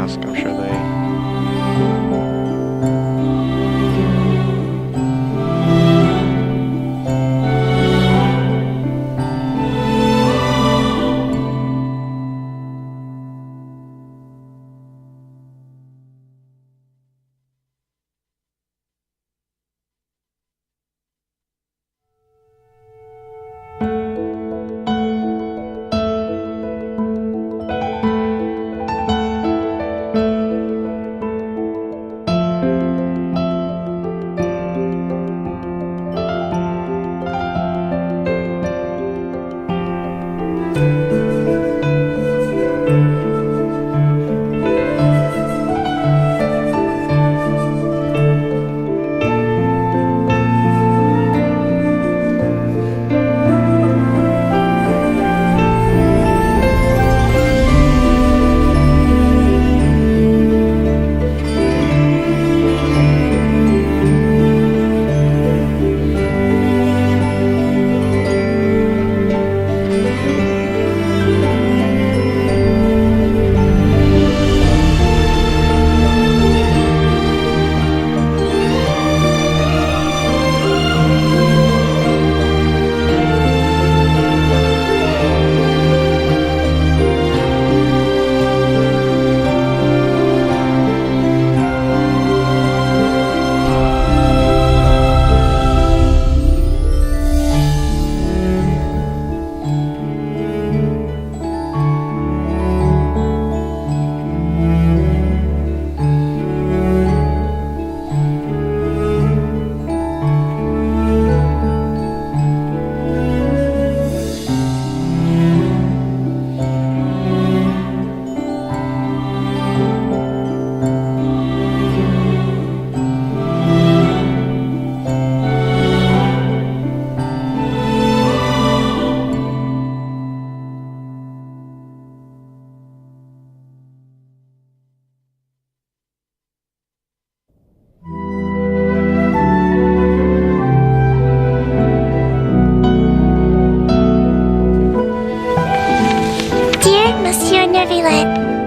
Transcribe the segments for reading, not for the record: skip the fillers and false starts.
ask. I'm sure they...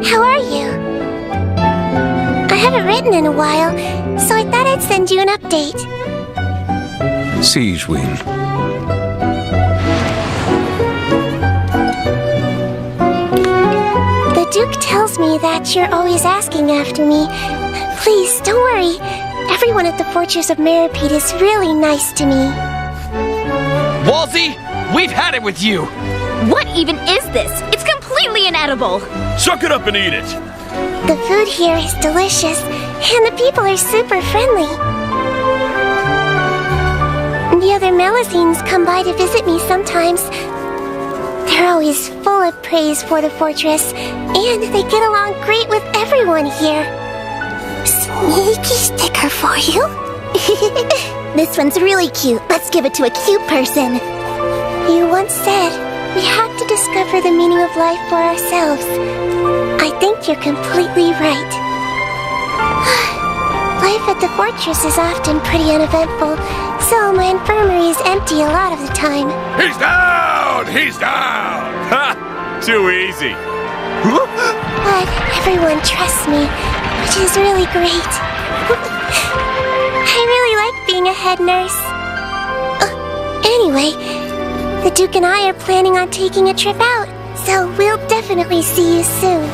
How are you? I haven't written in a while, so I thought I'd send you an update. Siege Wing. The Duke tells me that you're always asking after me. Please, don't worry. Everyone at the Fortress of Meripede is really nice to me. Walsey, we've had it with you! What even is this? It's completely inedible! Suck it up and eat it! The food here is delicious, and the people are super friendly. The other Melusines come by to visit me sometimes. They're always full of praise for the fortress, and they get along great with everyone here. Sneaky sticker for you? This one's really cute. Let's give it to a cute person. You once said we have to discover the meaning of life for ourselves. I think you're completely right. Life at the fortress is often pretty uneventful, so my infirmary is empty a lot of the time. He's down! He's down! Ha! Too easy. But everyone trusts me, which is really great. I really like being a head nurse. Anyway, the Duke and I are planning on taking a trip out, so we'll definitely see you soon.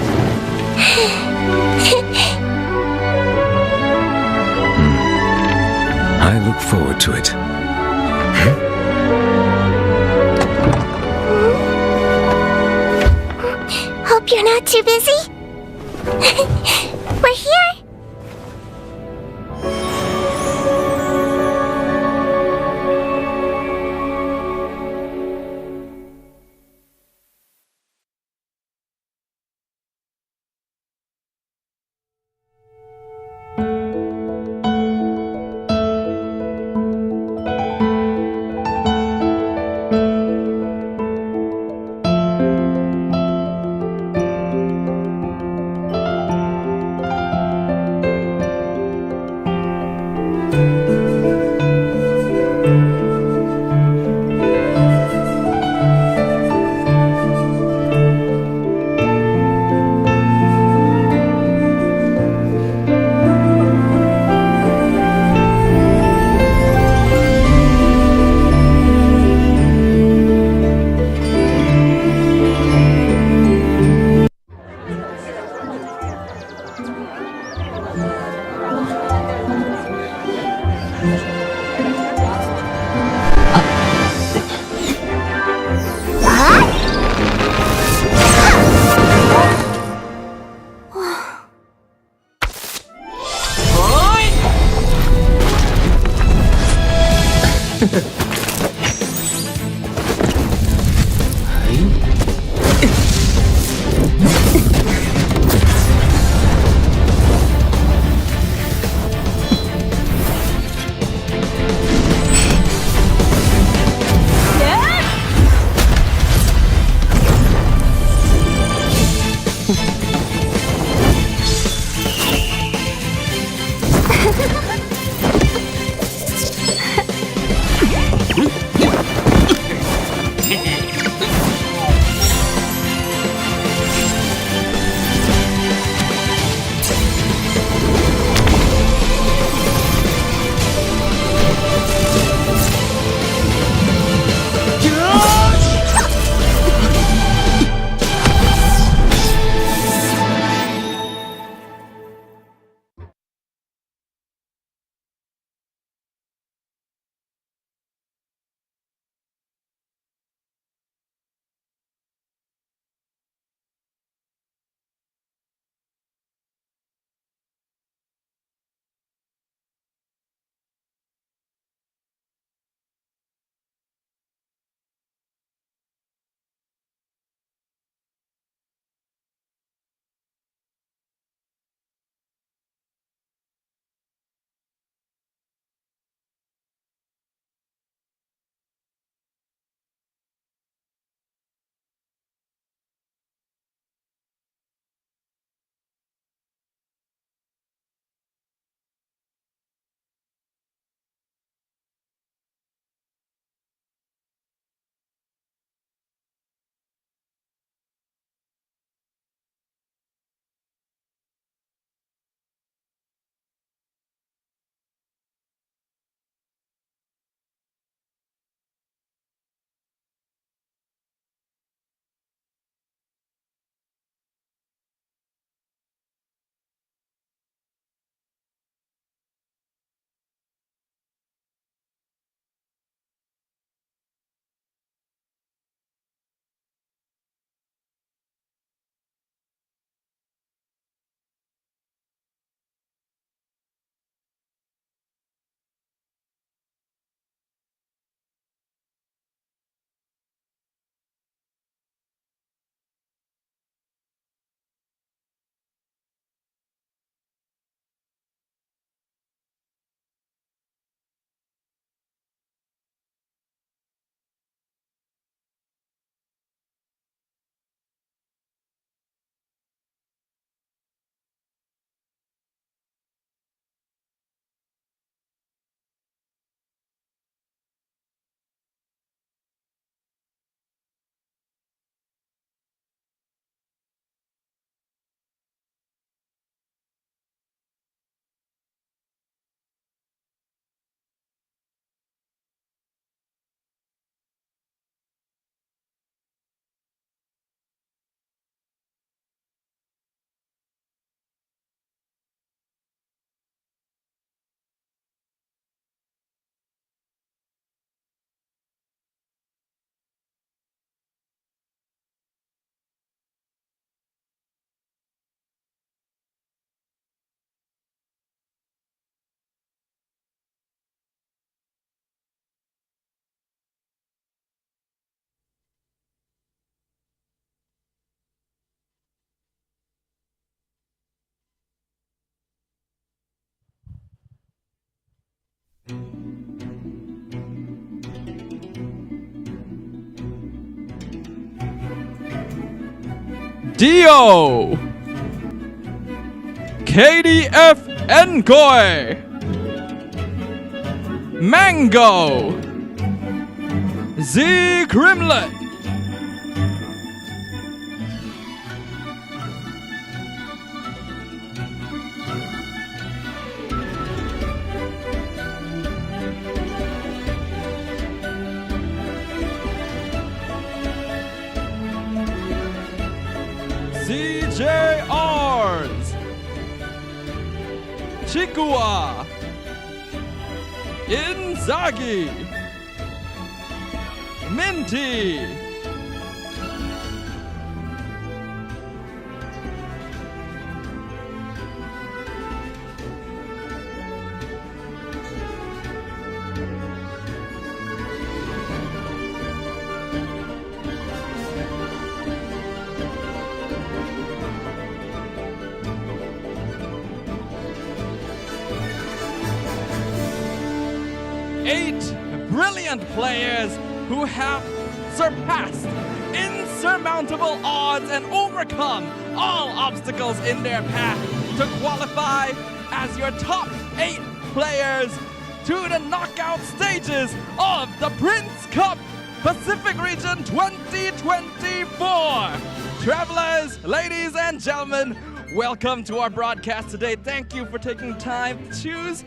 I look forward to it. Hope you're not too busy. We're here. Dio, KDF Enkoy, Mango, Z Crimlet, CJ Arms, Chikua, Inzaghi, Minty, 8 brilliant players who have surpassed insurmountable odds and overcome all obstacles in their path to qualify as your top 8 players to the knockout stages of the Prince Cup Pacific Region 2024. Travelers, ladies and gentlemen, welcome to our broadcast today. Thank you for taking time to choose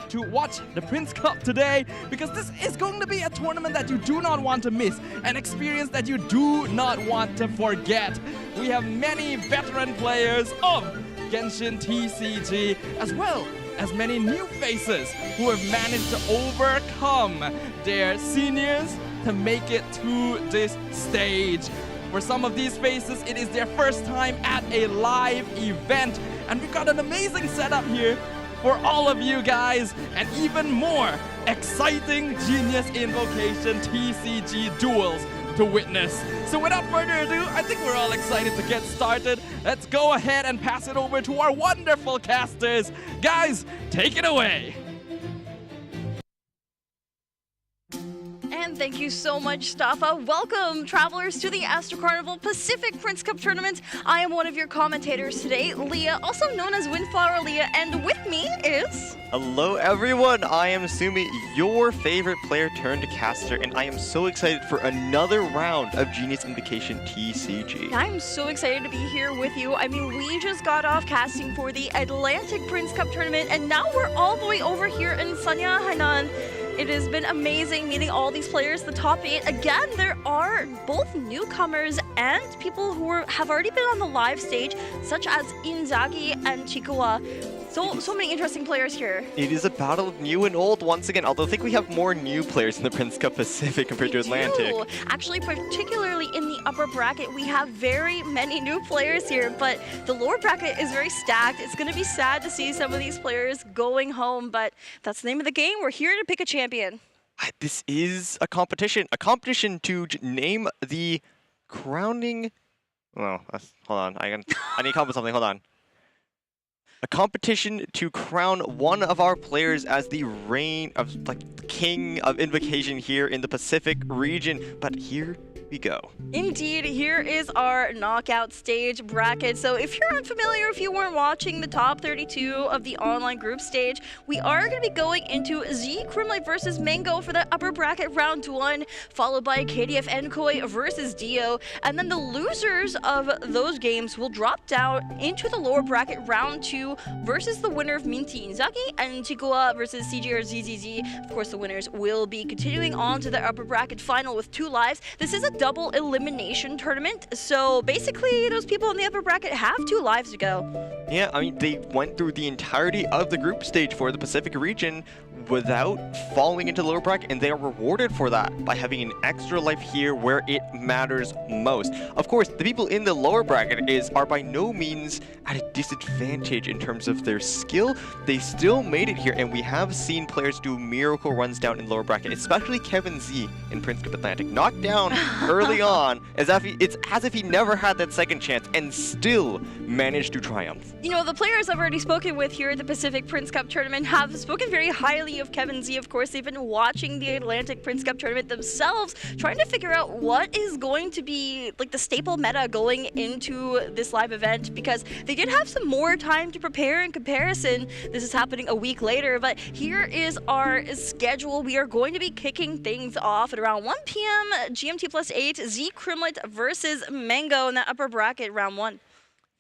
to watch the Prince Cup today, because this is going to be a tournament that you do not want to miss, an experience that you do not want to forget. We have many veteran players of Genshin TCG, as well as many new faces who have managed to overcome their seniors to make it to this stage. For some of these faces, it is their first time at a live event, and we've got an amazing setup here for all of you guys, and even more exciting Genius Invocation TCG duels to witness. So without further ado, I think we're all excited to get started. Let's go ahead and pass it over to our wonderful casters. Guys, take it away. And thank you so much, Staffa. Welcome, travelers, to the Astro Carnival Pacific Prince Cup Tournament. I am one of your commentators today, Leah, also known as Windflower Leah, and with me is... Hello everyone, I am Sumi, your favorite player turned caster, and I am so excited for another round of Genius Invocation TCG. I'm so excited to be here with you. I mean, we just got off casting for the Atlantic Prince Cup Tournament, and now we're all the way over here in Sanya, Hainan. It has been amazing meeting all these players, the top 8. Again, there are both newcomers and people who have already been on the live stage, such as Inzaghi and Chikuwa. So many interesting players here. It is a battle of new and old once again, although I think we have more new players in the Prince Cup Pacific compared to Atlantic. Do. Actually, particularly in the upper bracket, we have very many new players here, but the lower bracket is very stacked. It's going to be sad to see some of these players going home, but that's the name of the game. We're here to pick a champion. This is a competition to name the crowning... Oh, hold on, I need to come up with something, hold on. A competition to crown one of our players as the king of invocation here in the Pacific region. But here we go. Indeed, here is our knockout stage bracket. So if you're unfamiliar, if you weren't watching the top 32 of the online group stage, we are going to be going into Z Crimlight versus Mango for the upper bracket round 1, followed by KDF Nkoi versus Dio, and then the losers of those games will drop down into the lower bracket round 2 versus the winner of Minty Inzaghi and Chikuwa versus CGR ZZZ. Of course, the winners will be continuing on to the upper bracket final with 2 lives. This is a double elimination tournament, so basically those people in the upper bracket have 2 lives to go. Yeah, I mean, they went through the entirety of the group stage for the Pacific region without falling into the lower bracket, and they are rewarded for that by having an extra life here where it matters most. Of course, the people in the lower bracket are by no means at a disadvantage in terms of their skill. They still made it here, and we have seen players do miracle runs down in lower bracket, especially Kevin Z in Prince Cup Atlantic. Knocked down early on, it's as if he never had that second chance and still managed to triumph. You know, the players I've already spoken with here at the Pacific Prince Cup Tournament have spoken very highly of Kevin Z. Of course, they've been watching the Atlantic Prince Cup Tournament themselves, trying to figure out what is going to be like the staple meta going into this live event, because they did have some more time to prepare in comparison. This is happening a week later, but here is our schedule. We are going to be kicking things off at around 1 p.m. GMT plus 8, Z Crimlet versus Mango in that upper bracket round 1.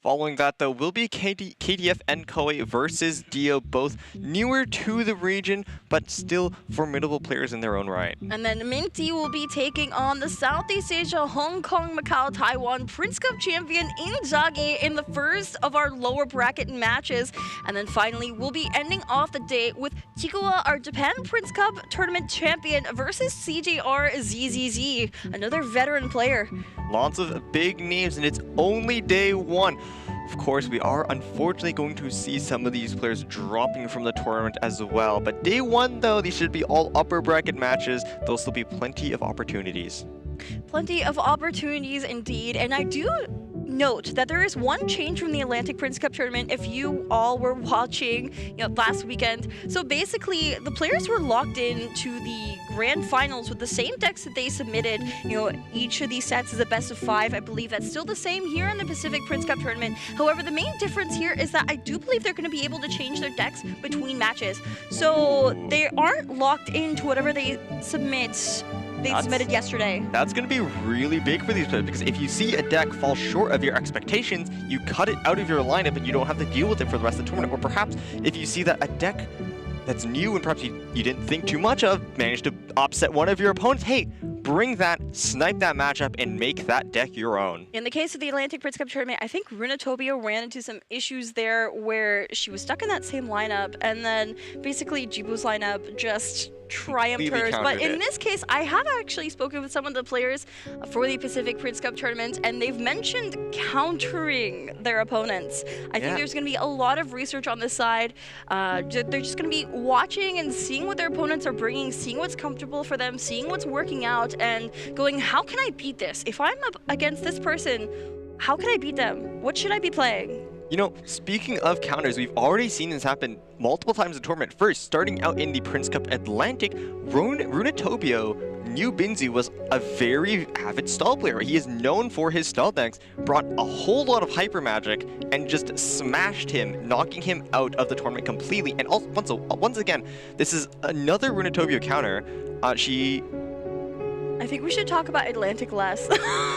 Following that, though, will be KDF Nkoi versus Dio, both newer to the region, but still formidable players in their own right. And then Minty will be taking on the Southeast Asia, Hong Kong, Macau, Taiwan Prince Cup champion Inzaghi in the first of our lower bracket matches. And then finally, we'll be ending off the day with Chikuwa, our Japan Prince Cup tournament champion, versus CJR ZZZ, another veteran player. Lots of big names, and it's only day 1. Of course, we are unfortunately going to see some of these players dropping from the tournament as well. But day 1, though, these should be all upper bracket matches. There'll still be plenty of opportunities. Plenty of opportunities indeed, and I do note that there is one change from the Atlantic Prince Cup tournament if you all were watching last weekend. So basically, the players were locked in to the grand finals with the same decks that they submitted. Each of these sets is a best of 5. I believe that's still the same here in the Pacific Prince Cup tournament. However, the main difference here is that I do believe they're going to be able to change their decks between matches. So they aren't locked into whatever they submitted yesterday. That's going to be really big for these players, because if you see a deck fall short of your expectations, you cut it out of your lineup and you don't have to deal with it for the rest of the tournament. Or perhaps if you see that a deck that's new and perhaps you didn't think too much of managed to upset one of your opponents, hey, bring that, snipe that matchup, and make that deck your own. In the case of the Atlantic Prince Cup tournament, I think Runatopia ran into some issues there where she was stuck in that same lineup, and then basically Jibu's lineup just triumphed hers. But in this case, I have actually spoken with some of the players for the Pacific Prince Cup tournament, and they've mentioned countering their opponents. I think there's going to be a lot of research on this side. They're just going to be watching and seeing what their opponents are bringing, seeing what's comfortable for them, seeing what's working out, and going, how can I beat this? If I'm up against this person, how can I beat them? What should I be playing? Speaking of counters, we've already seen this happen multiple times in the tournament. First, starting out in the Prince Cup Atlantic, Runatopio New Binzu was a very avid stall player. He is known for his stall decks, brought a whole lot of hyper magic, and just smashed him, knocking him out of the tournament completely. And also, once again, this is another Runatopio counter. I think we should talk about Atlantic less.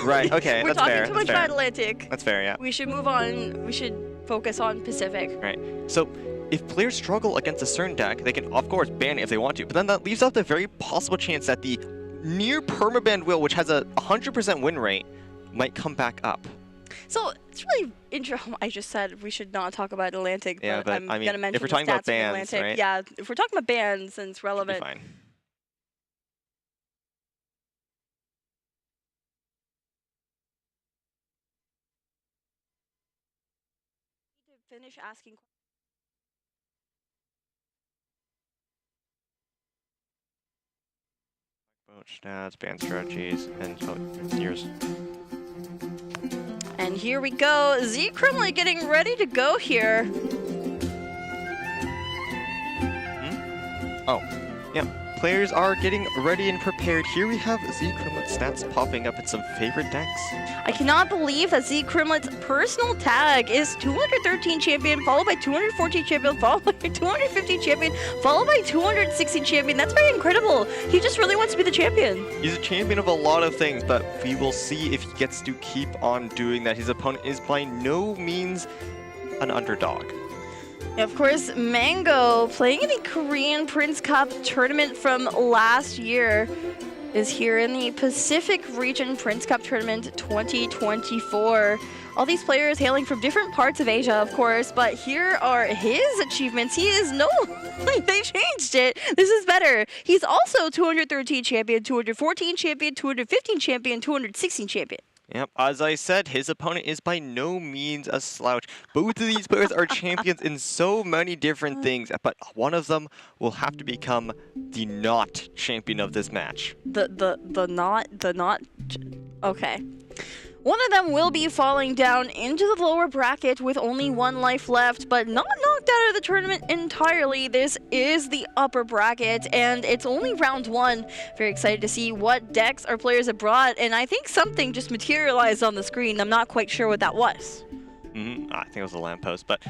Right, okay, We're that's fair. talking too much about Atlantic. That's fair, yeah. We should move on. We should focus on Pacific. Right. So, if players struggle against a certain deck, they can, of course, ban it if they want to. But then that leaves out the very possible chance that the near permaban wheel, which has a 100% win rate, might come back up. So, it's really interesting. I just said we should not talk about Atlantic, but I'm going to mention if we're talking the stats about bans, of Atlantic. right? Yeah, if we're talking about bans, then it's relevant. Should be fine. Finish asking. About stats, ban strategies, and it's yours. And here we go. Z Krumley getting ready to go here. Oh, yeah. Players are getting ready and prepared. Here we have Z Krumlet's stats popping up in some favorite decks. I cannot believe that Z Krumlet's personal tag is 213 champion, followed by 214 champion, followed by 215 champion, followed by 216 champion. That's very incredible. He just really wants to be the champion. He's a champion of a lot of things, but we will see if he gets to keep on doing that. His opponent is by no means an underdog. Of course, Mango, playing in the Korean Prince Cup tournament from last year, is here in the Pacific Region Prince Cup Tournament 2024. All these players hailing from different parts of Asia, of course, but here are his achievements. He is they changed it. This is better. He's also 213 champion, 214 champion, 215 champion, 216 champion. Yep, as I said, his opponent is by no means a slouch. Both of these players are champions in so many different things, but one of them will have to become the not champion of this match. Okay. One of them will be falling down into the lower bracket with only 1 life left, but not knocked out of the tournament entirely. This is the upper bracket, and it's only round 1. Very excited to see what decks our players have brought, and I think something just materialized on the screen. I'm not quite sure what that was. I think it was a lamppost, but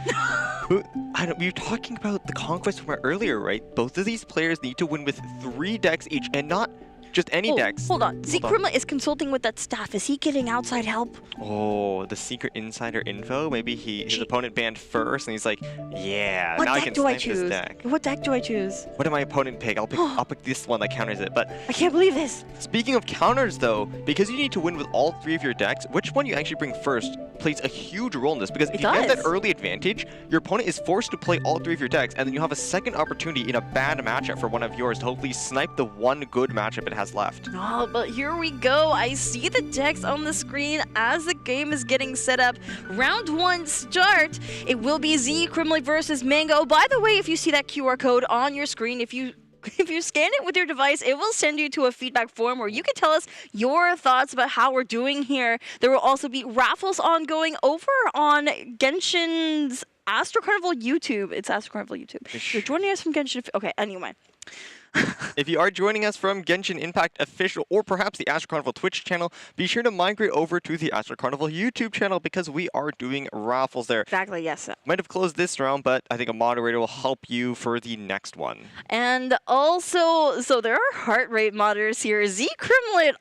we were talking about the conquest from earlier, right? Both of these players need to win with 3 decks each, and not just any decks. Hold on. Z Krumlet is consulting with that staff. Is he getting outside help? Oh, the secret insider info? Maybe his opponent banned first, and he's like, yeah, what now I deck can do I snipe choose? this deck. What deck do I choose? What did my opponent pick? I'll pick this one that counters it. But I can't believe this. Speaking of counters, though, because you need to win with all 3 of your decks, which one you actually bring first plays a huge role in this. Because if you get that early advantage, your opponent is forced to play all 3 of your decks, and then you have a second opportunity in a bad matchup for one of yours to hopefully snipe the one good matchup it has left. Oh, but here we go. I see the decks on the screen as the game is getting set up. Round 1 start. It will be Z Krumley versus Mango. By the way, if you see that QR code on your screen, if you If you scan it with your device, it will send you to a feedback form where you can tell us your thoughts about how we're doing here. There will also be raffles ongoing over on Genshin's Astro Carnival YouTube. It's Astro Carnival YouTube. You're joining us from Genshin. Okay, anyway. If you are joining us from Genshin Impact Official or perhaps the Astro Carnival Twitch channel, be sure to migrate over to the Astro Carnival YouTube channel because we are doing raffles there. Exactly, yes. Might have closed this round, but I think a moderator will help you for the next one. And also, so there are heart rate monitors here. Z Crimlet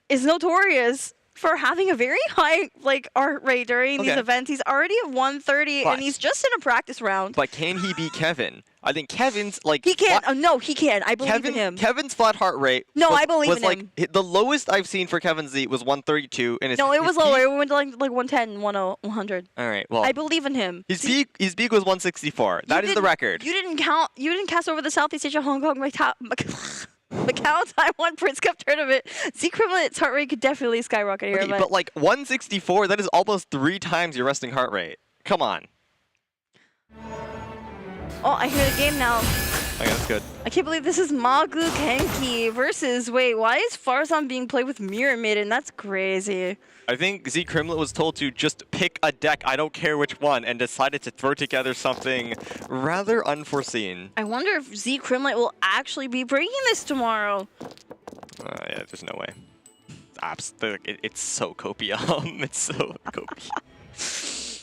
is notorious for having a very high heart rate during these events. He's already at 130 and he's just in a practice round. But can he beat Kevin? I think Kevin's he can. Oh, no, he can. I believe in him. Kevin's flat heart rate. I believe in him. The lowest I've seen for Kevin's Z was 132, and it was lower. It went to like 110, 100. All right. Well, I believe in him. His peak was 164. That is the record. You didn't count. You didn't cast over the Southeast Asia, Hong Kong, Macau, Taiwan Prince Cup tournament. Z Crimlet's heart rate could definitely skyrocket here. Okay, but 164, that is almost 3 times your resting heart rate. Come on. Oh, I hear the game now. Okay, that's good. I can't believe this is Magu Kenki versus... Wait, why is Farzan being played with Mirror Maiden? That's crazy. I think Z Crimlet was told to just pick a deck, I don't care which one, and decided to throw together something rather unforeseen. I wonder if Z Crimlet will actually be bringing this tomorrow. Yeah, there's no way. It's so copium. It's so copium.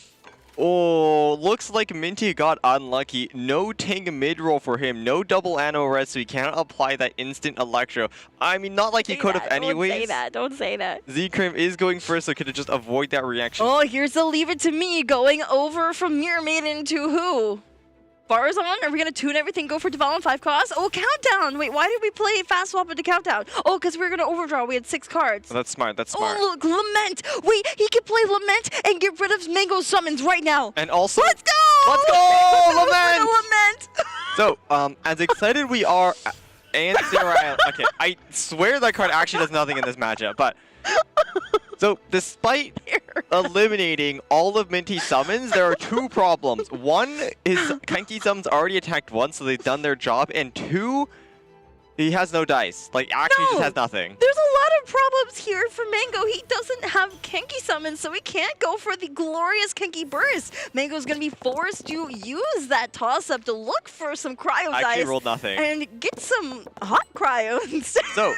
Oh, looks like Minty got unlucky. No Ting mid-roll for him. No double Anno res, so he cannot apply that instant Electro. I mean, not like he could have anyways. Don't say that. Don't say that. Z-Crim is going first, so could have just avoid that reaction. Oh, here's the Leave It To Me going over from Mirror Maiden to who? Farzan? Are we going to tune everything, go for Development 5 cost? Oh, Countdown! Wait, why did we play Fast Swap into Countdown? Oh, because we were going to overdraw. We had 6 cards. Oh, that's smart. That's smart. Oh, look, Lament! Wait, he can play Lament and get rid of Mango Summons right now. And also... Let's go! Let's go! Lament! Lament! So, as excited we are... And Sarah... Okay, I swear that card actually does nothing in this matchup, but... So, despite eliminating all of Minty's summons, there are 2 problems. 1 is Kenki summons already attacked once, so they've done their job. And 2, he has no dice. Just has nothing. There's a lot of problems here for Mango. He doesn't have Kenki summons, so he can't go for the glorious Kenki burst. Mango's going to be forced to use that toss-up to look for some cryo dice. I actually rolled nothing. And get some hot cryo instead. So,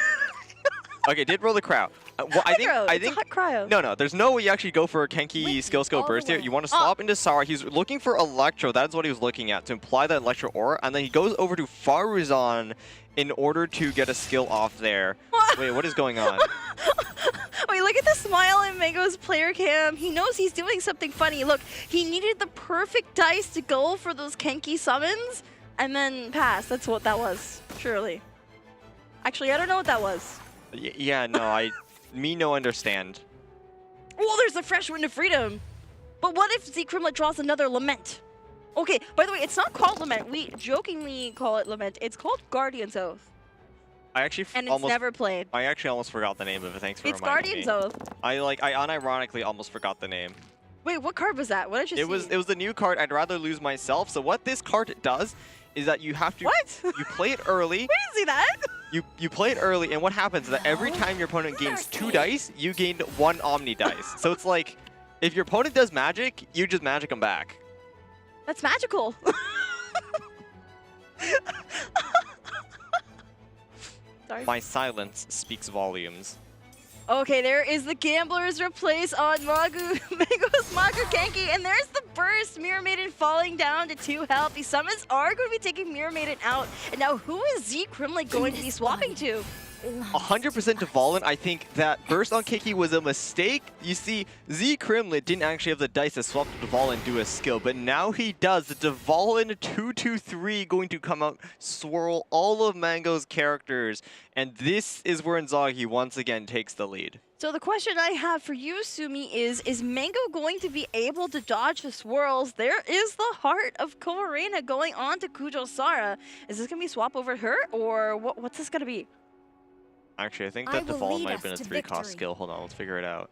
okay, did roll the cryo. Well, I think hot cryo. No, there's no way you actually go for a Kenki skill scope burst here. You want to swap into Sara. He's looking for Electro. That's what he was looking at, to imply that Electro aura. And then he goes over to Farzan in order to get a skill off there. Wait, what is going on? Wait, look at the smile in Mango's player cam. He knows he's doing something funny. Look, he needed the perfect dice to go for those Kenki summons and then pass. That's what that was, surely. Actually, I don't know what that was. Yeah, no, me no understand. Oh, there's a fresh wind of freedom. But what if Z Crimlet draws another Lament? Okay, by the way, it's not called Lament. We jokingly call it Lament. It's called Guardian's Oath. And it's never played. I actually almost forgot the name of it. Thanks for reminding me. It's Guardian's Oath. I unironically almost forgot the name. Wait, what card was that? What did you see? It was the new card, I'd Rather Lose Myself. So what this card does is that you have to... What? You play it early. We didn't see that. You play it early, and what happens is that every time your opponent gains 2 dice, you gain 1 Omni dice. So it's like, if your opponent does magic, you just magic them back. That's magical. Sorry. My silence speaks volumes. Okay, there is the Gambler's Replace on Mango's Magu Kenki, and there's the burst. Mirror Maiden falling down to 2 health. The summons are going to be taking Mirror Maiden out. And now who is Z Crimlet going to be swapping to? 100% to Valen. I think that burst on Kiki was a mistake. You see, Z Crimlet didn't actually have the dice to swap to Dvalin and do a skill, but now he does. The Dvalin 2-2-3 going to come out, swirl all of Mango's characters, and this is where Inzaghi once again takes the lead. So the question I have for you, Sumi, is Mango going to be able to dodge the swirls? There is the heart of Koarena going on to Kujo Sara. Is this going to be swap over her, or what's this going to be? Actually, I think that Dvalin might have been a 3-cost skill. Hold on, let's figure it out.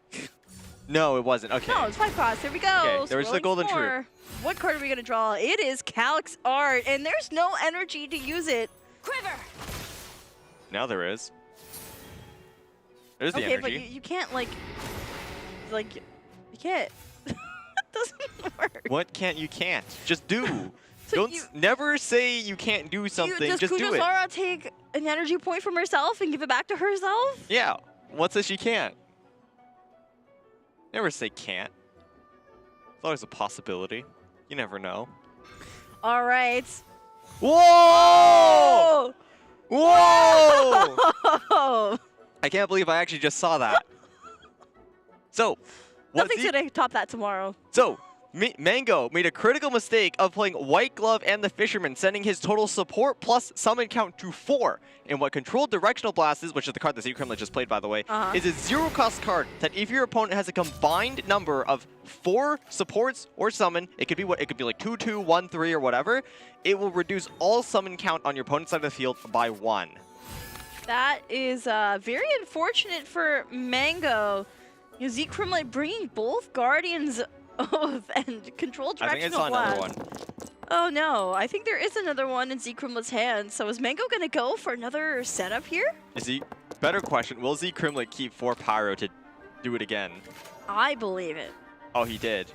No, it wasn't. Okay. No, it's 5 costs. Here we go. Okay, there's the Golden Troop. What card are we going to draw? It is Calix Art, and there's no energy to use it. quiver. Now there is. There's the Okay, energy. but you can't like you can't. It doesn't work. What can't you can't? Just do. So Don't you- never say you can't do something. Does Just do it. Kujosara take an energy point from herself and give it back to herself? Yeah. What says she can't? Never say can't. It's always a possibility. You never know. All right. Whoa! Whoa! Oh! I can't believe I actually just saw that. So, what's Nothing's gonna top that tomorrow. So, Mango made a critical mistake of playing White Glove and the Fisherman, sending his total support plus summon count to 4. And what Controlled Directional Blast is, which is the card that Kremlin just played, by the way, is a 0-cost card that if your opponent has a combined number of 4 supports or summon, it could be like 2, 2, 1, 3, or whatever, it will reduce all summon count on your opponent's side of the field by 1. That is very unfortunate for Mango. You know, Kremlin bringing both Guardians Oath and Controlled I think I Directional saw Blast. another one. Oh no, I think there is another one in Kremlin's hand. So is Mango gonna go for another setup here? Better question, will Kremlin keep 4 Pyro to do it again? I believe it. Oh, he did.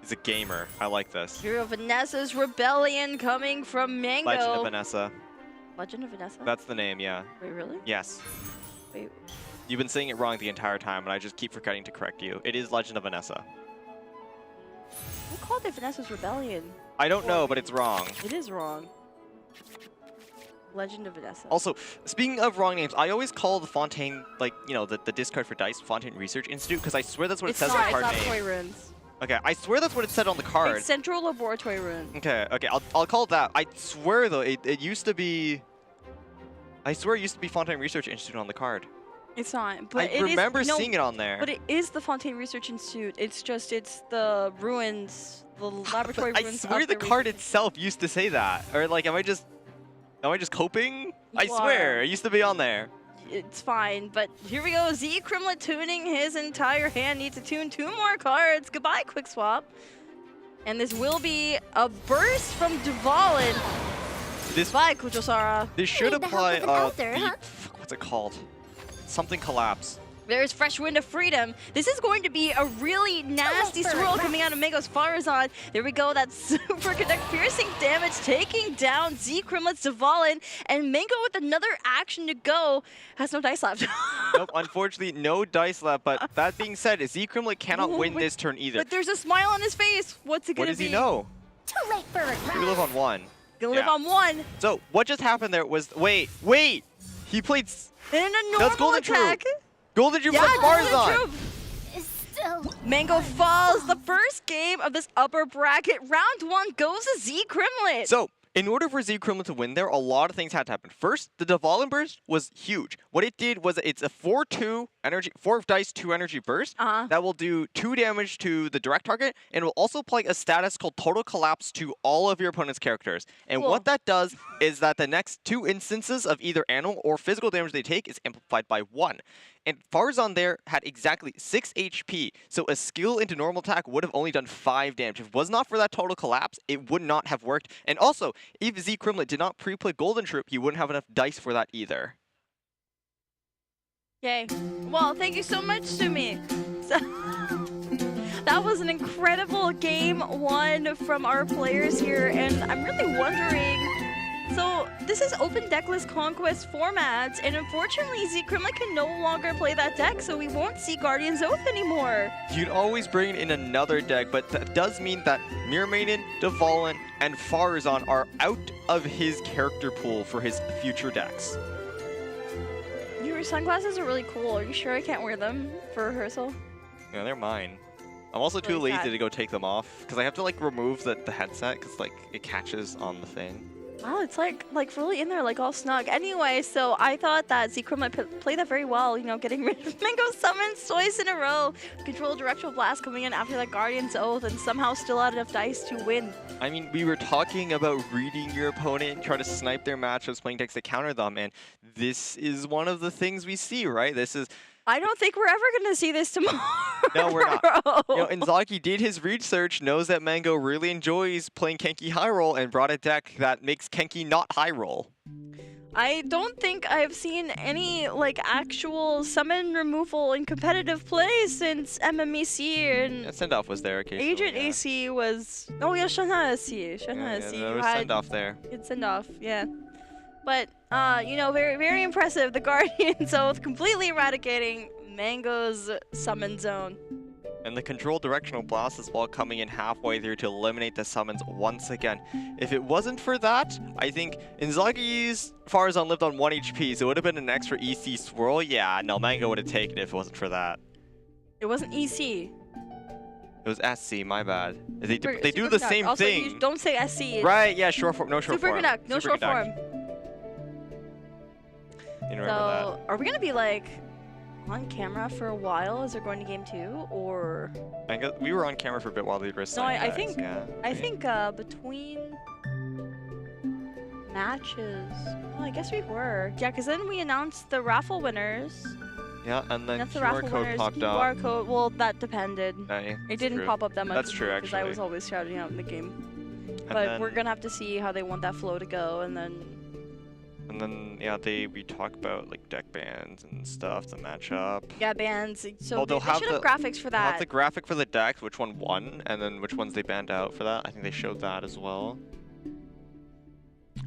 He's a gamer. I like this. Hero Vanessa's Rebellion coming from Mango. Legend of Vanessa. Legend of Vanessa? That's the name, yeah. Wait, really? Yes. Wait. You've been saying it wrong the entire time, and I just keep forgetting to correct you. It is Legend of Vanessa. Who called it Vanessa's Rebellion? I don't know, but it's wrong. It is wrong. Legend of Vanessa. Also, speaking of wrong names, I always call the Fontaine, like, you know, the discard for dice, Fontaine Research Institute, because I swear that's what it says on the card it's name. not Toy Runes. Okay, I swear that's what it said on the card. It's Central Laboratory Rune. Okay, I'll call it that. I swear, though, it used to be... I swear it used to be Fontaine Research Institute on the card. It's not. But I remember seeing it on there. But it is the Fontaine Research Institute. It's just, it's the ruins, the laboratory I ruins. swear of the card research. itself used to say that. Or, like, am I just coping? I You swear, are. it used to be on there. It's fine, but here we go. Kremlin tuning his entire hand. Needs to tune 2 more cards. Goodbye, Quick Swap. And this will be a burst from Dvalin. Bye, Kujosara. This should need the help apply of an elder, huh? what's it called? Something collapse. There's Fresh Wind of Freedom. This is going to be a really nasty for a swirl rest. coming out of Mango's Farazan. There we go. That super conduct piercing damage taking down Kremlin's Dvalin. And Mango with another action to go has no dice left. Nope, unfortunately, no dice left. But that being said, Kremlin cannot win this turn either. But there's a smile on his face. What's it What going to does be? he know? Too late for regret. We live on 1. Gonna live Yeah. on 1. So what just happened there was wait. He played And a normal That's Golden attack. Troop. Golden Troop Yeah, from Golden Farazan. Troop. Is still Mango falls. The first game of this upper bracket. Round 1 goes to Kremlin. So, in order for Kremlin to win there, a lot of things had to happen. First, the Dvalin burst was huge. What it did was it's a 4-2 energy, 4 dice, 2 energy burst that will do 2 damage to the direct target, and will also apply a status called Total Collapse to all of your opponent's characters. And Cool. what that does is that the next 2 instances of either animal or physical damage they take is amplified by 1. And Farazan there had exactly 6 HP, so a skill into normal attack would have only done 5 damage. If it was not for that total collapse, it would not have worked. And also, if Kremlin did not pre-play Golden Troop, he wouldn't have enough dice for that either. Yay. Well, thank you so much, Sumi. So, that was an incredible game 1 from our players here, and I'm really wondering... So, this is open decklist conquest format, and unfortunately, Kremlin can no longer play that deck, so we won't see Guardian's Oath anymore. You'd always bring in another deck, but that does mean that Mirror Maiden, Dvalin, and Farazan are out of his character pool for his future decks. Your sunglasses are really cool. Are you sure I can't wear them for rehearsal? Yeah, they're mine. I'm also too Really lazy sad. to go take them off, because I have to like remove the headset, because like it catches on the thing. Wow, it's like really in there, like all snug. Anyway, so I thought that Kremlin played that very well, you know, getting rid of Mango summons twice in a row. Control Directional Blast coming in after that Guardian's Oath and somehow still had enough dice to win. I mean, we were talking about reading your opponent, try to snipe their matchups, playing decks that counter them, and this is one of the things we see, right? This is... I don't think we're ever going to see this tomorrow. No, we're not. You know, Inzaki did his research, knows that Mango really enjoys playing Kenki high roll, and brought a deck that makes Kenki not high roll. I don't think I've seen any like actual summon removal in competitive play since MMEC and Send-off was there occasionally. Agent yeah. AC was. Oh yeah, Shanghai AC. Yeah, Shanghai AC. there You was had send-off there. good send off. Yeah. But you know, very very impressive. The Guardians Oath completely eradicating Mango's summon zone. And the control directional blast as well coming in halfway through to eliminate the summons once again. If it wasn't for that, I think Inzagi's Farazan lived on 1 HP, so it would have been an extra EC swirl. Yeah, no, Mango would have taken it if it wasn't for that. It wasn't EC. It was SC, my bad. They do Super the Conduct. same also, thing. You don't say SC. Right, yeah, short form, no short Super form. Conduct, no Super short form. You remember So, are we gonna be like on camera for a while as they're going to game 2, or? that? I guess we were on camera for a bit while they were No, signing I bags, think yeah, I right. think between matches. Well, I guess we were. Yeah, because then we announced the raffle winners. Yeah, and then That's the QR raffle code winners. popped QR up. code. Well, that depended. Aye, It didn't true. pop up that much. That's true, Because I actually. was always shouting out in the game. And But then, we're gonna have to see how they want that flow to go, and then. yeah, we talk about like deck bans and stuff to match up. Yeah, bands. So Well, they they'll have should have the- graphics for They'll have that. the graphic for the decks, which one won, and then which ones they banned out for that. I think they showed that as well.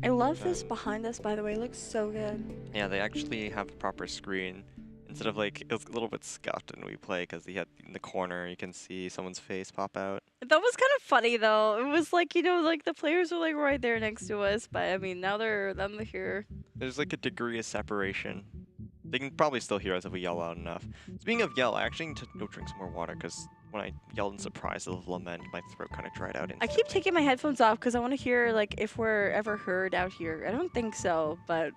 I love this Um, behind us, by the way. It looks so good. Yeah, they actually have a proper screen. Instead of like, it was a little bit scuffed in we play because you had in the corner, you can see someone's face pop out. That was kind of funny though. It was like, you know, like the players were like right there next to us, but I mean now they're here. There's like a degree of separation. They can probably still hear us if we yell loud enough. Speaking of yell, I actually need to go drink some more water because when I yelled in surprise of lament, my throat kind of dried out. I keep taking my headphones off because I want to hear like if we're ever heard out here. I don't think so, but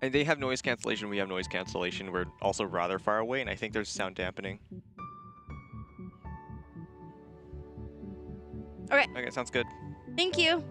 And they have noise cancellation, we have noise cancellation. We're also rather far away, and I think there's sound dampening. Okay. Okay, sounds good. thank you.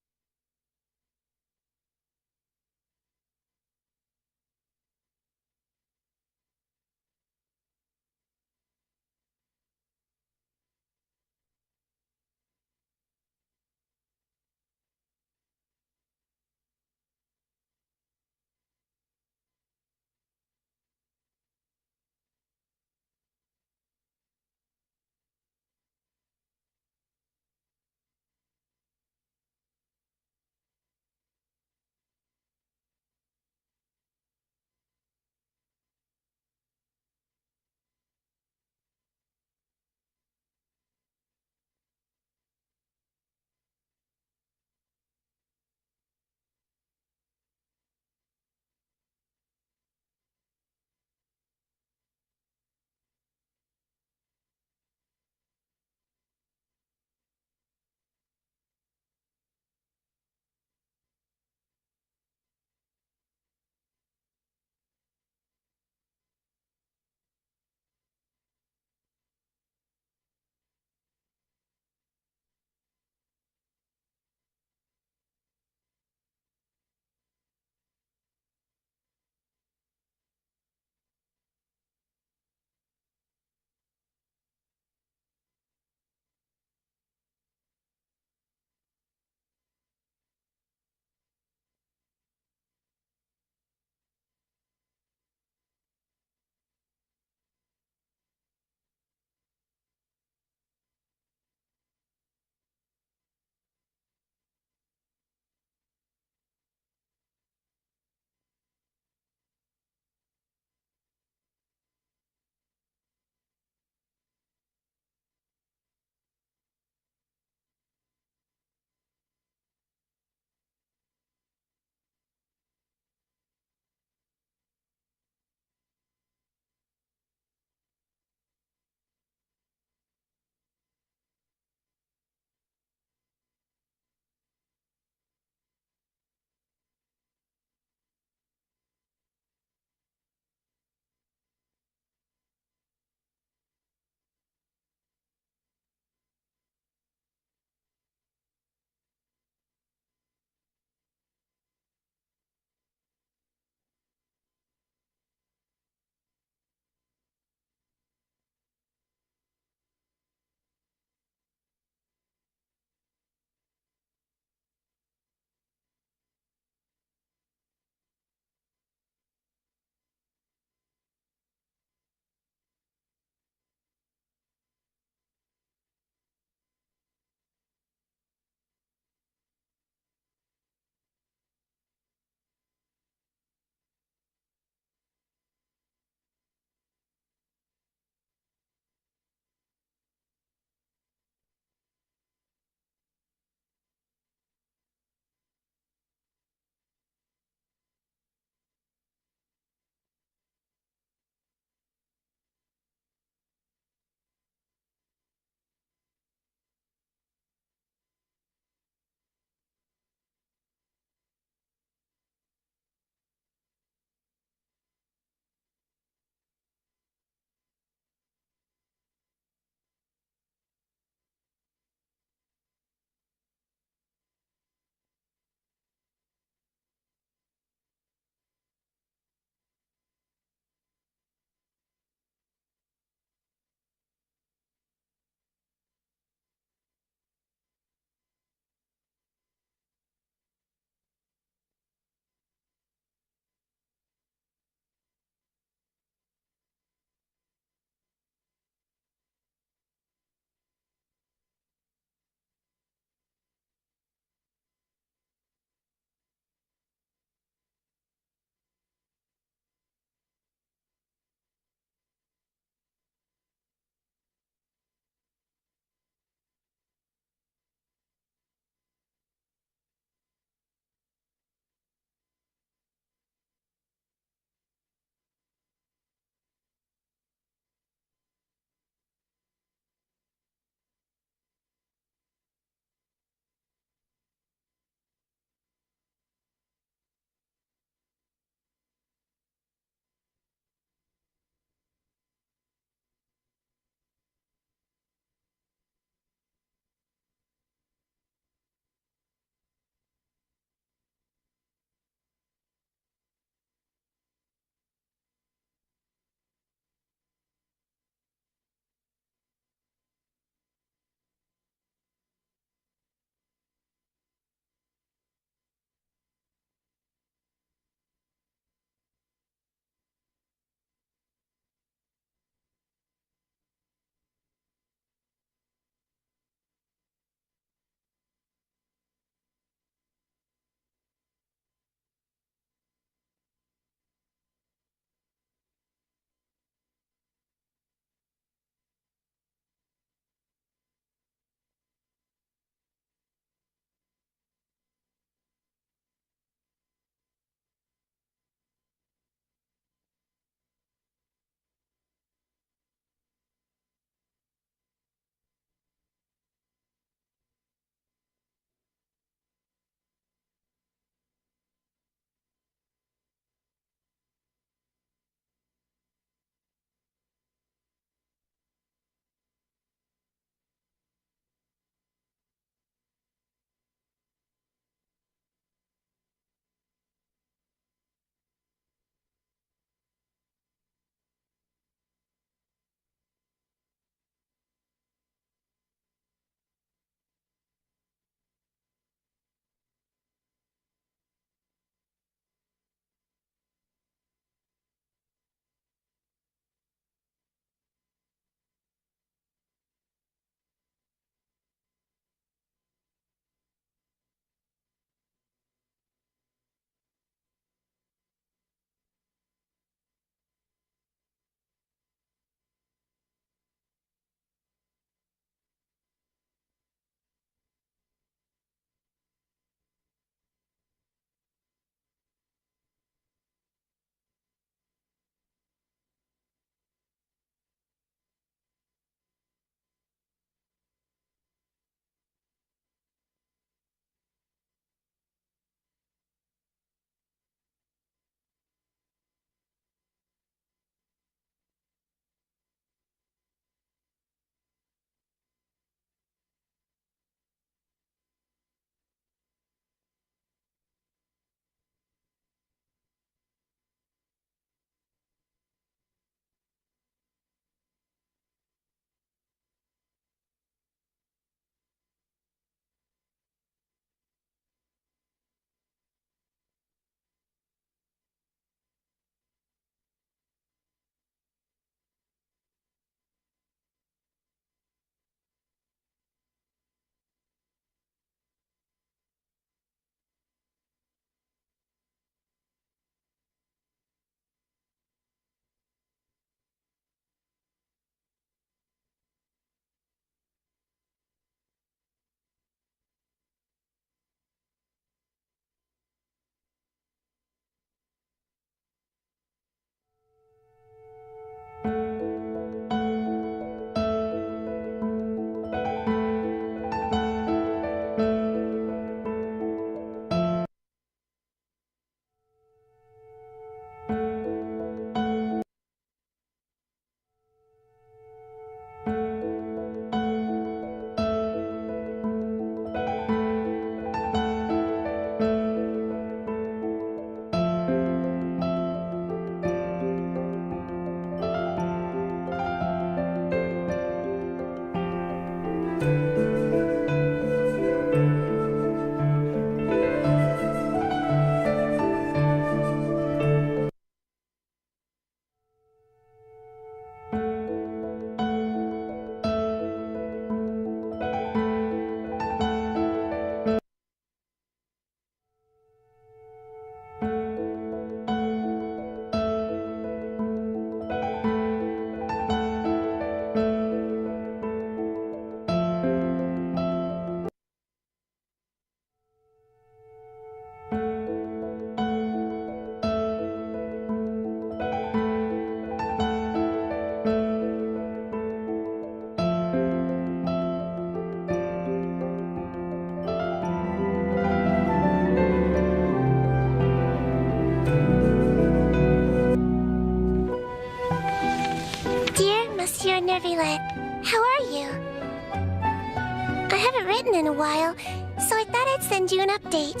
written in a while, so I thought I'd send you an update.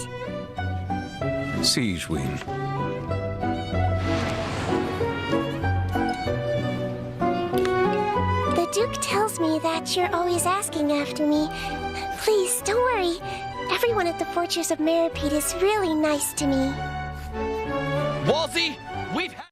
Siege Wing. The Duke tells me that you're always asking after me. Please, don't worry. Everyone at the Fortress of Meripede is really nice to me. Wolsey, we've had...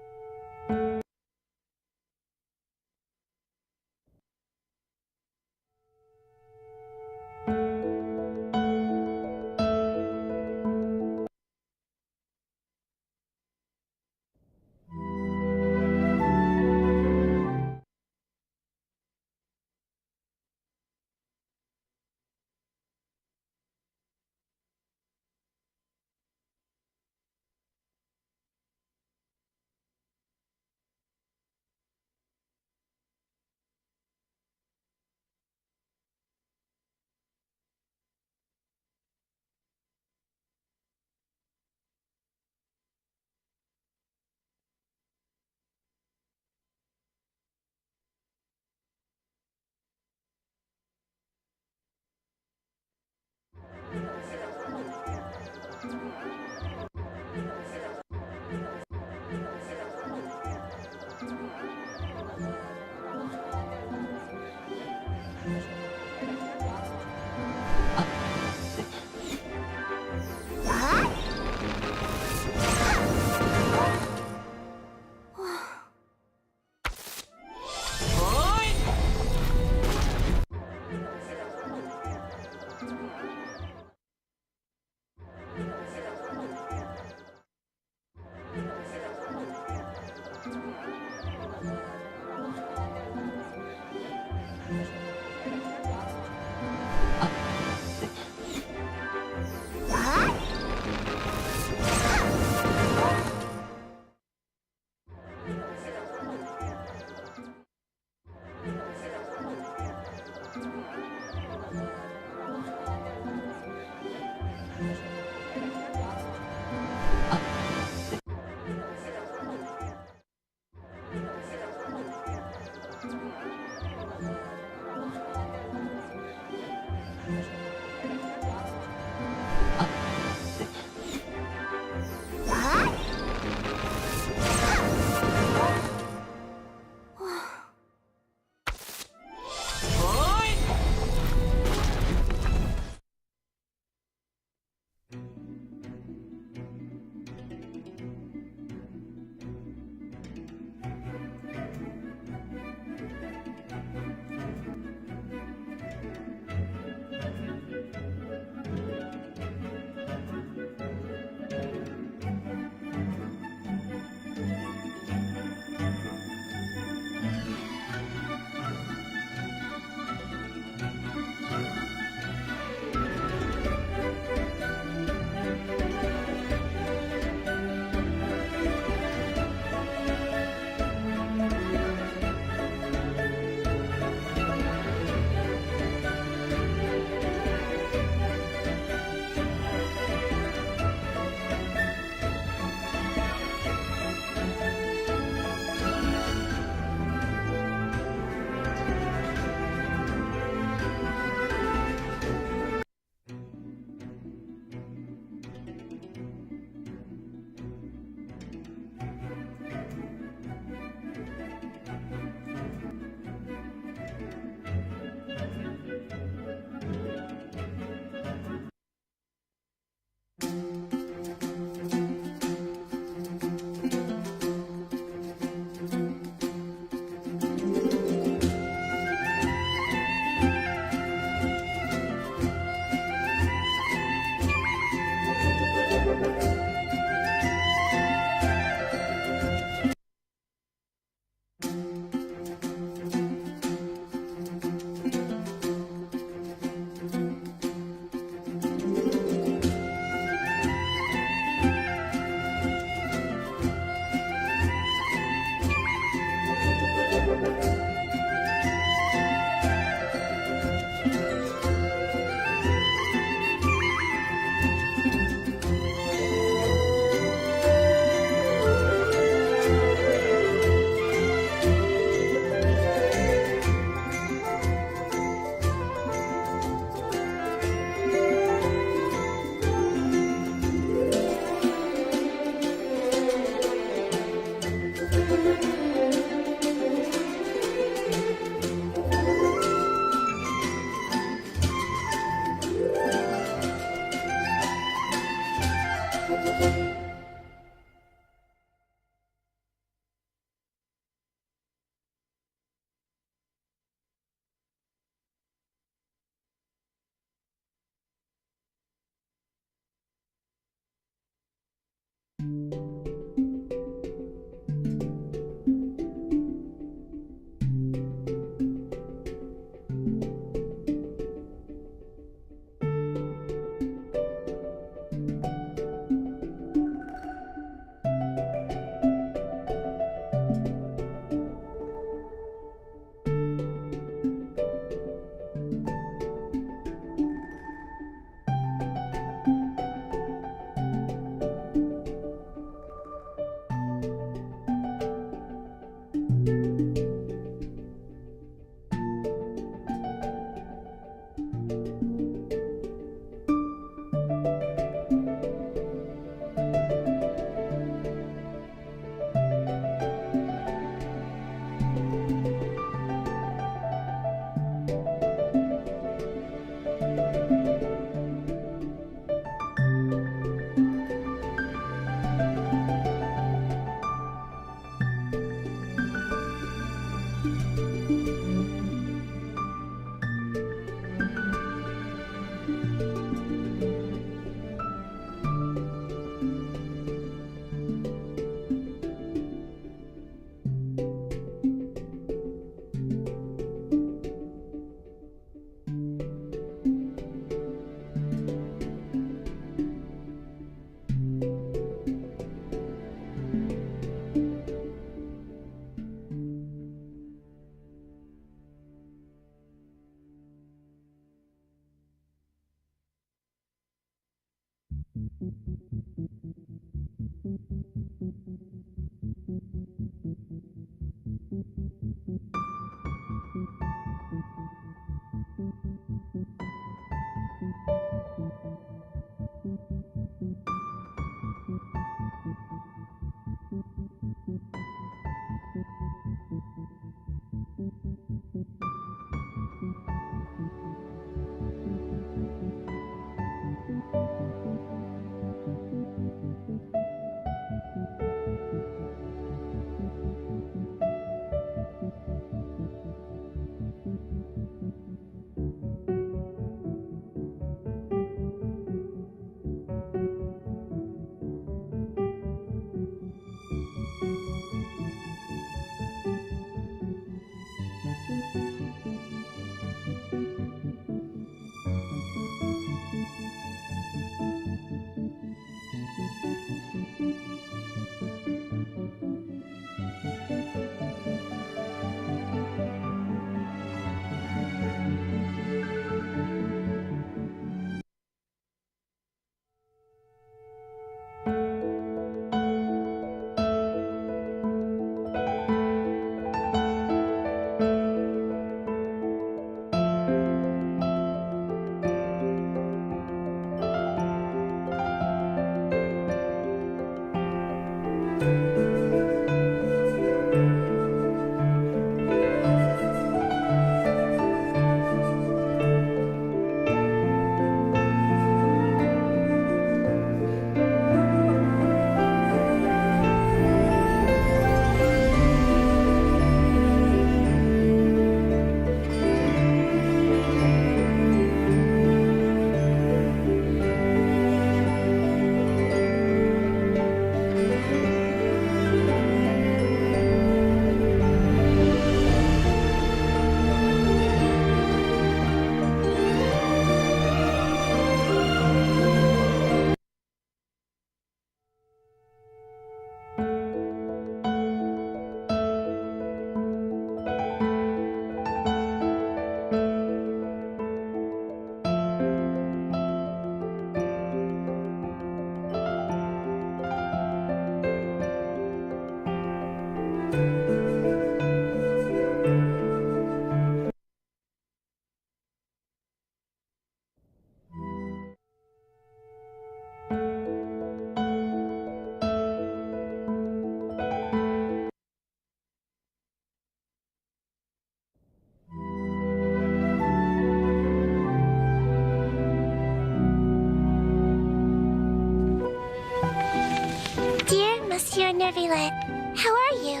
Dear Monsieur Nervillette, how are you?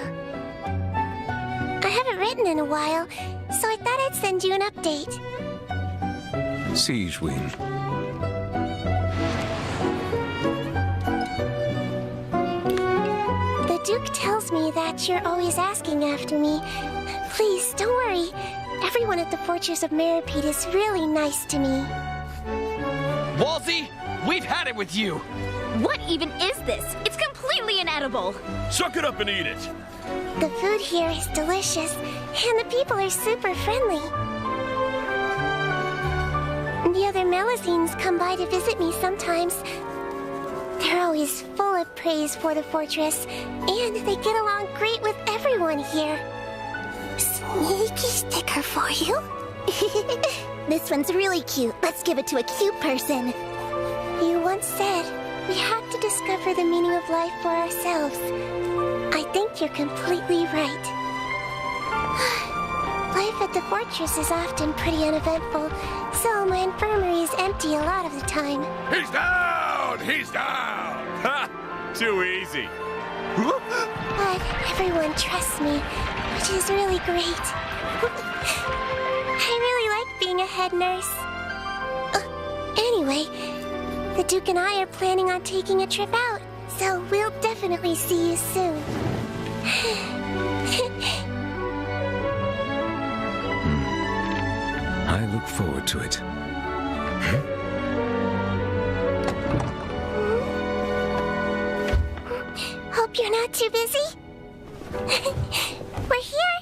I haven't written in a while, so I thought I'd send you an update. Siege Wing. The Duke tells me that you're always asking after me. Please, don't worry. Everyone at the Fortress of Meripede is really nice to me. Walsey, we've had it with you. What even is this? It's completely inedible. Suck it up and eat it. The food here is delicious, and the people are super friendly. The other Melusines come by to visit me sometimes. They're always full of praise for the fortress, and they get along great with everyone here. Sneaky sticker for you. This one's really cute. Let's give it to a cute person. You once said we have to discover the meaning of life for ourselves. I think you're completely right. Life at the fortress is often pretty uneventful, so my infirmary is empty a lot of the time. He's down! He's down! Ha! Too easy. But everyone trusts me, which is really great. I really like being a head nurse. Anyway, the Duke and I are planning on taking a trip out, so we'll definitely see you soon. I look forward to it. Hope you're not too busy. We're here.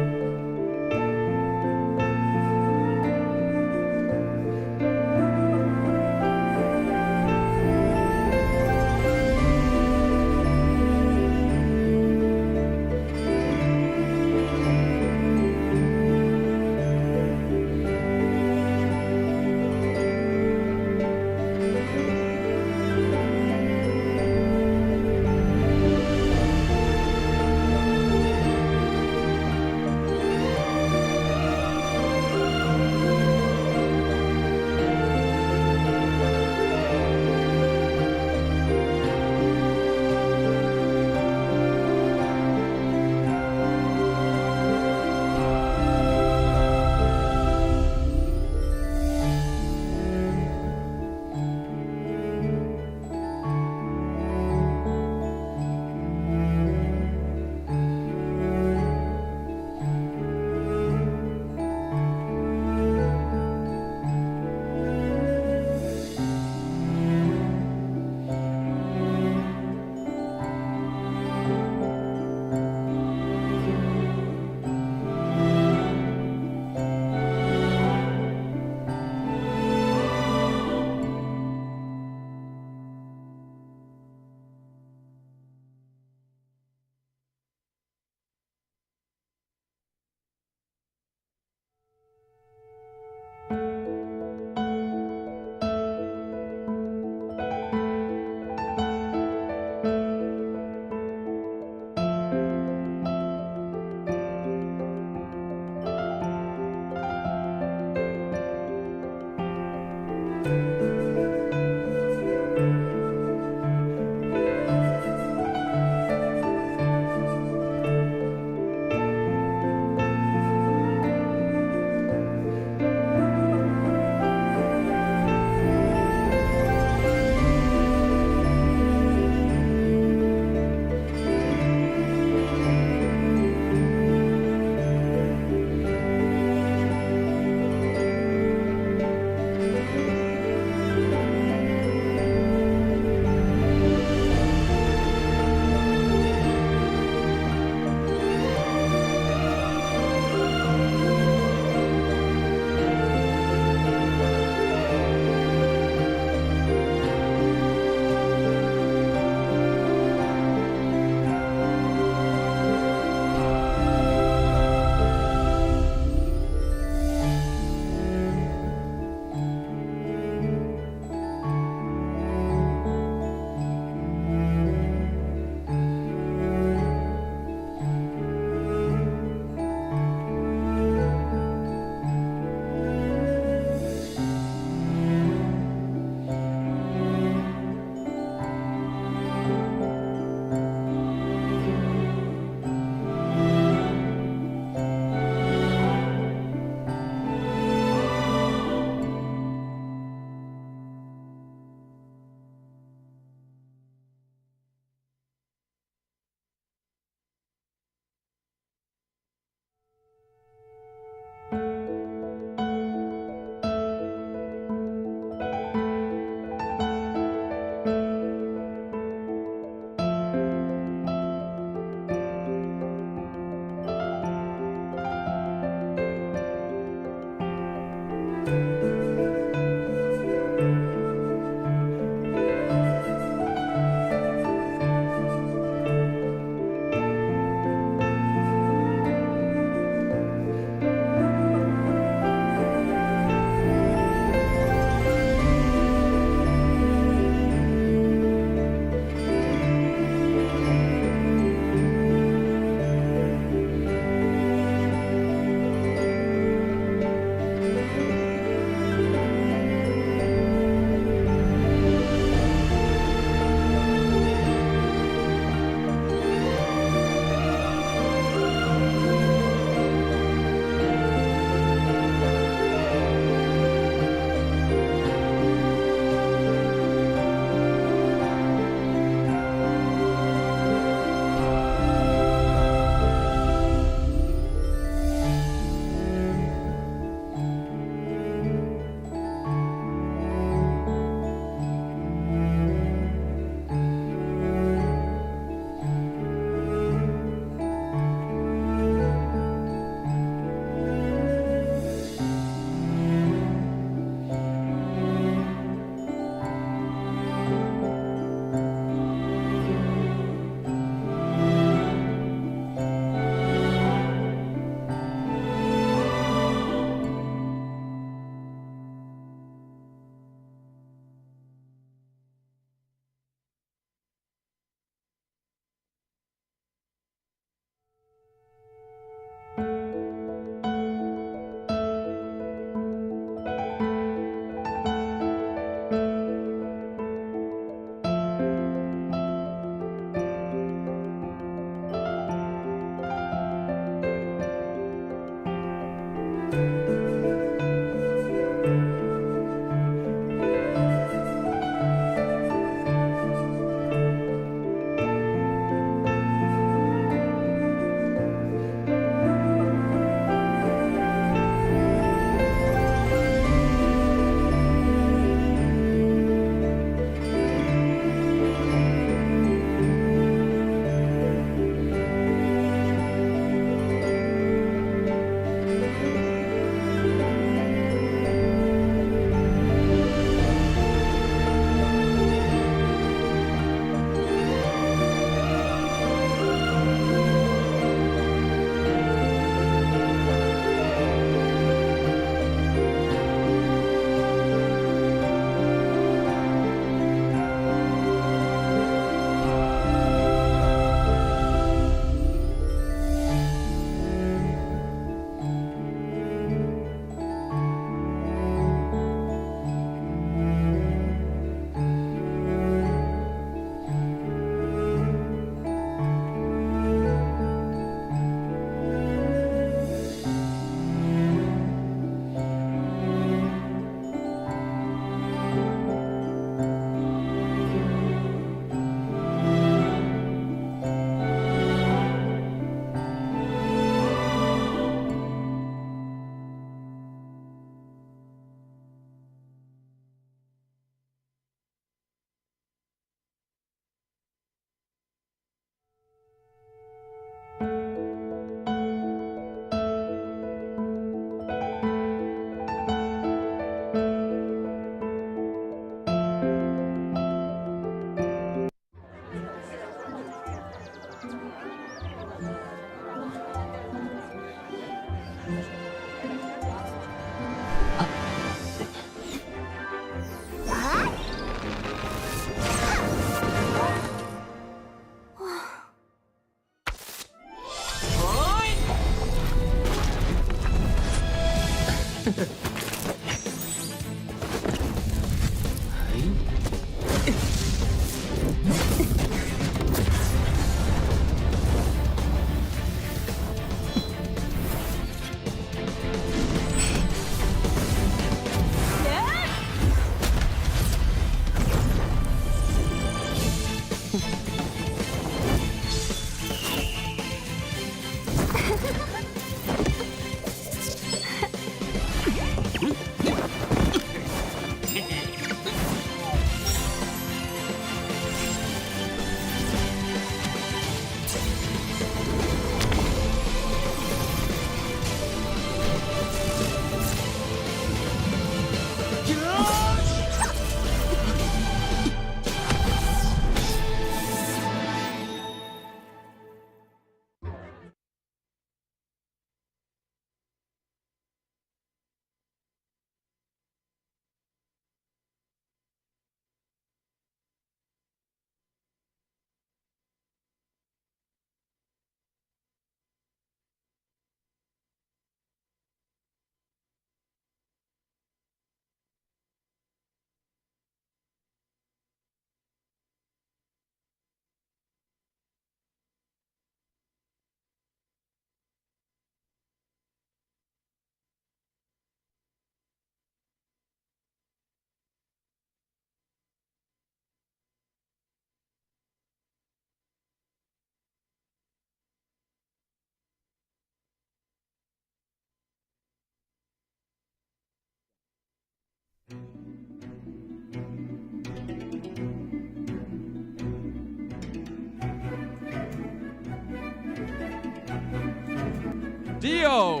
Dio,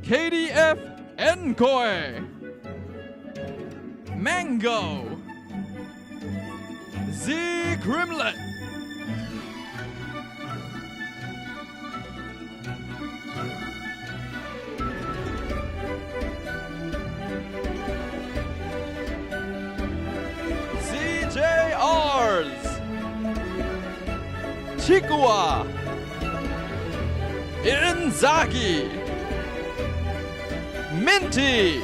KDF Enkoi, Mango, Z Grimlet, CJRs, Chikua, Inzaki, Minty,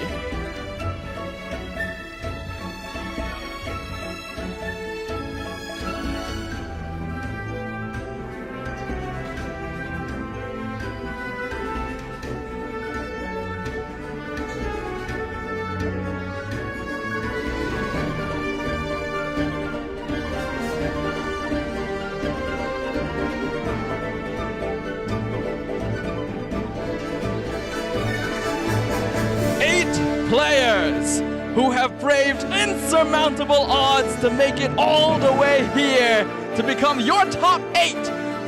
who have braved insurmountable odds to make it all the way here to become your top 8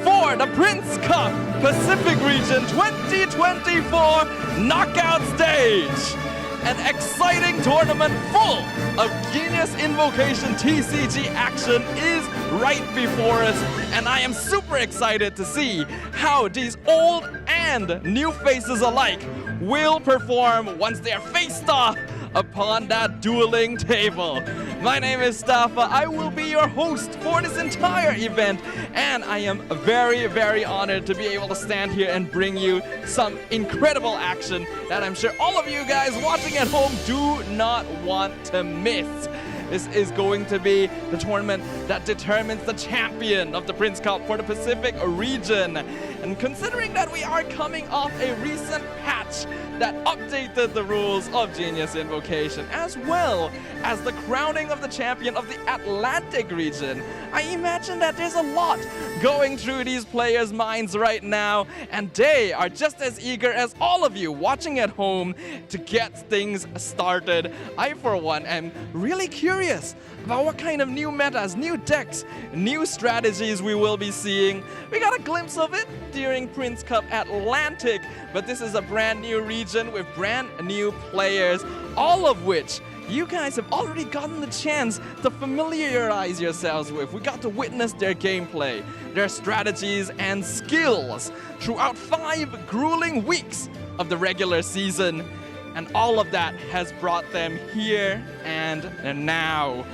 for the Prince Cup Pacific Region 2024 Knockout Stage. An exciting tournament full of Genius Invocation TCG action is right before us, and I am super excited to see how these old and new faces alike will perform once they are faced off upon that dueling table. My name is Staffa. I will be your host for this entire event, and I am very, very honored to be able to stand here and bring you some incredible action that I'm sure all of you guys watching at home do not want to miss. This is going to be the tournament that determines the champion of the Prince Cup for the Pacific region. And considering that we are coming off a recent patch that updated the rules of Genius Invocation, as well as the crowning of the champion of the Atlantic region, I imagine that there's a lot going through these players' minds right now, and they are just as eager as all of you watching at home to get things started. I, for one, am really curious about what kind of new metas, new decks, new strategies we will be seeing. We got a glimpse of it during Prince Cup Atlantic, but this is a brand new region with brand new players, all of which you guys have already gotten the chance to familiarize yourselves with. We got to witness their gameplay, their strategies and skills throughout 5 grueling weeks of the regular season. And all of that has brought them here and now.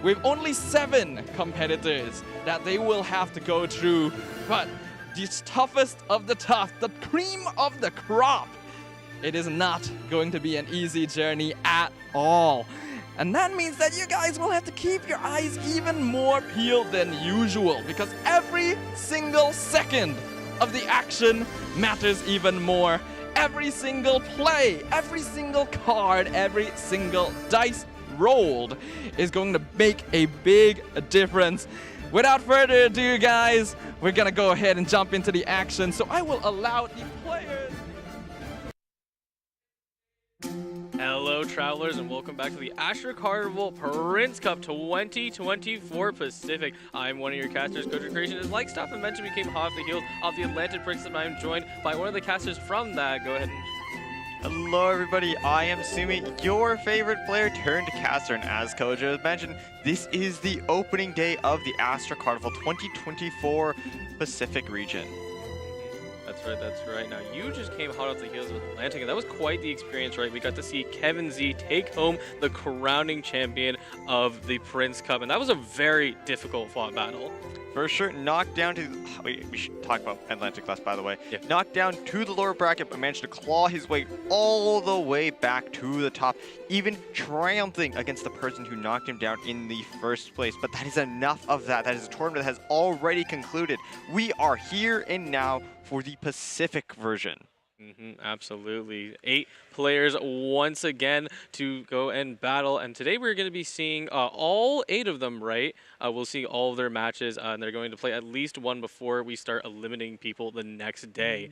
With only 7 competitors that they will have to go through, but the toughest of the tough, the cream of the crop, it is not going to be an easy journey at all. And that means that you guys will have to keep your eyes even more peeled than usual, because every single second of the action matters even more. Every single play, every single card, every single dice rolled is going to make a big difference. Without further ado, guys, we're gonna go ahead and jump into the action. So I will allow the players. Hello, travelers, and welcome back to the Astro Carnival Prince Cup 2024 Pacific. I'm one of your casters, Coach Creation. And like Stefan mentioned, we came hot off the heels of the Atlantic Prince Cup. I am joined by one of the casters from that. Go ahead and... Hello everybody, I am Sumi, your favorite player turned caster, and as Kojo mentioned, this is the opening day of the Astro Carnival 2024 Pacific region. That's right. Now, you just came hot off the heels of Atlantic, and that was quite the experience, right? We got to see Kevin Z take home the crowning champion of the Prince Cup, and that was a very difficult fought battle. For sure, knocked down to... Wait, we should talk about Atlantic class, by the way. Yeah. Knocked down to the lower bracket, but managed to claw his way all the way back to the top, even triumphing against the person who knocked him down in the first place. But that is enough of that. That is a tournament that has already concluded. We are here and now for the Pacific version. Absolutely. 8 players once again to go and battle, and today we're going to be seeing all 8 of them, right? We'll see all of their matches, and they're going to play at least one before we start eliminating people the next day.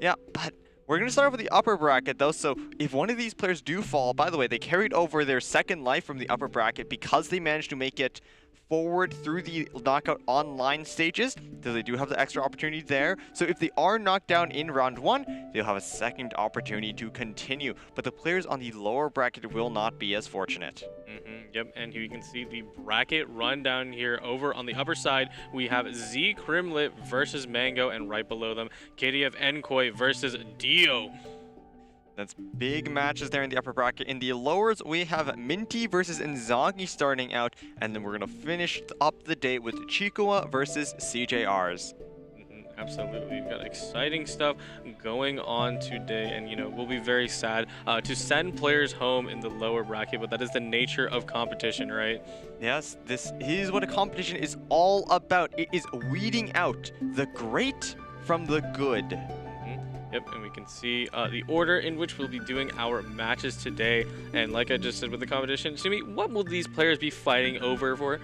Yeah, but we're going to start with the upper bracket, though, so if one of these players do fall, by the way, they carried over their second life from the upper bracket because they managed to make it forward through the knockout online stages, so they do have the extra opportunity there. So if they are knocked down in round 1, they'll have a second opportunity to continue, but the players on the lower bracket will not be as fortunate. Yep, and here you can see the bracket run down here. Over on the upper side, we have Z Crimlet versus Mango, and right below them, KDF Enkoi versus Dio. That's big matches there in the upper bracket. In the lowers, we have Minty versus Inzaghi starting out, and then we're going to finish up the day with Chikua versus CJRs. Absolutely. We've got exciting stuff going on today, and, you know, we'll be very sad to send players home in the lower bracket, but that is the nature of competition, right? Yes, this is what a competition is all about. It is weeding out the great from the good. Yep, and we can see the order in which we'll be doing our matches today. And like I just said with the competition, Sumi, what will these players be fighting over for?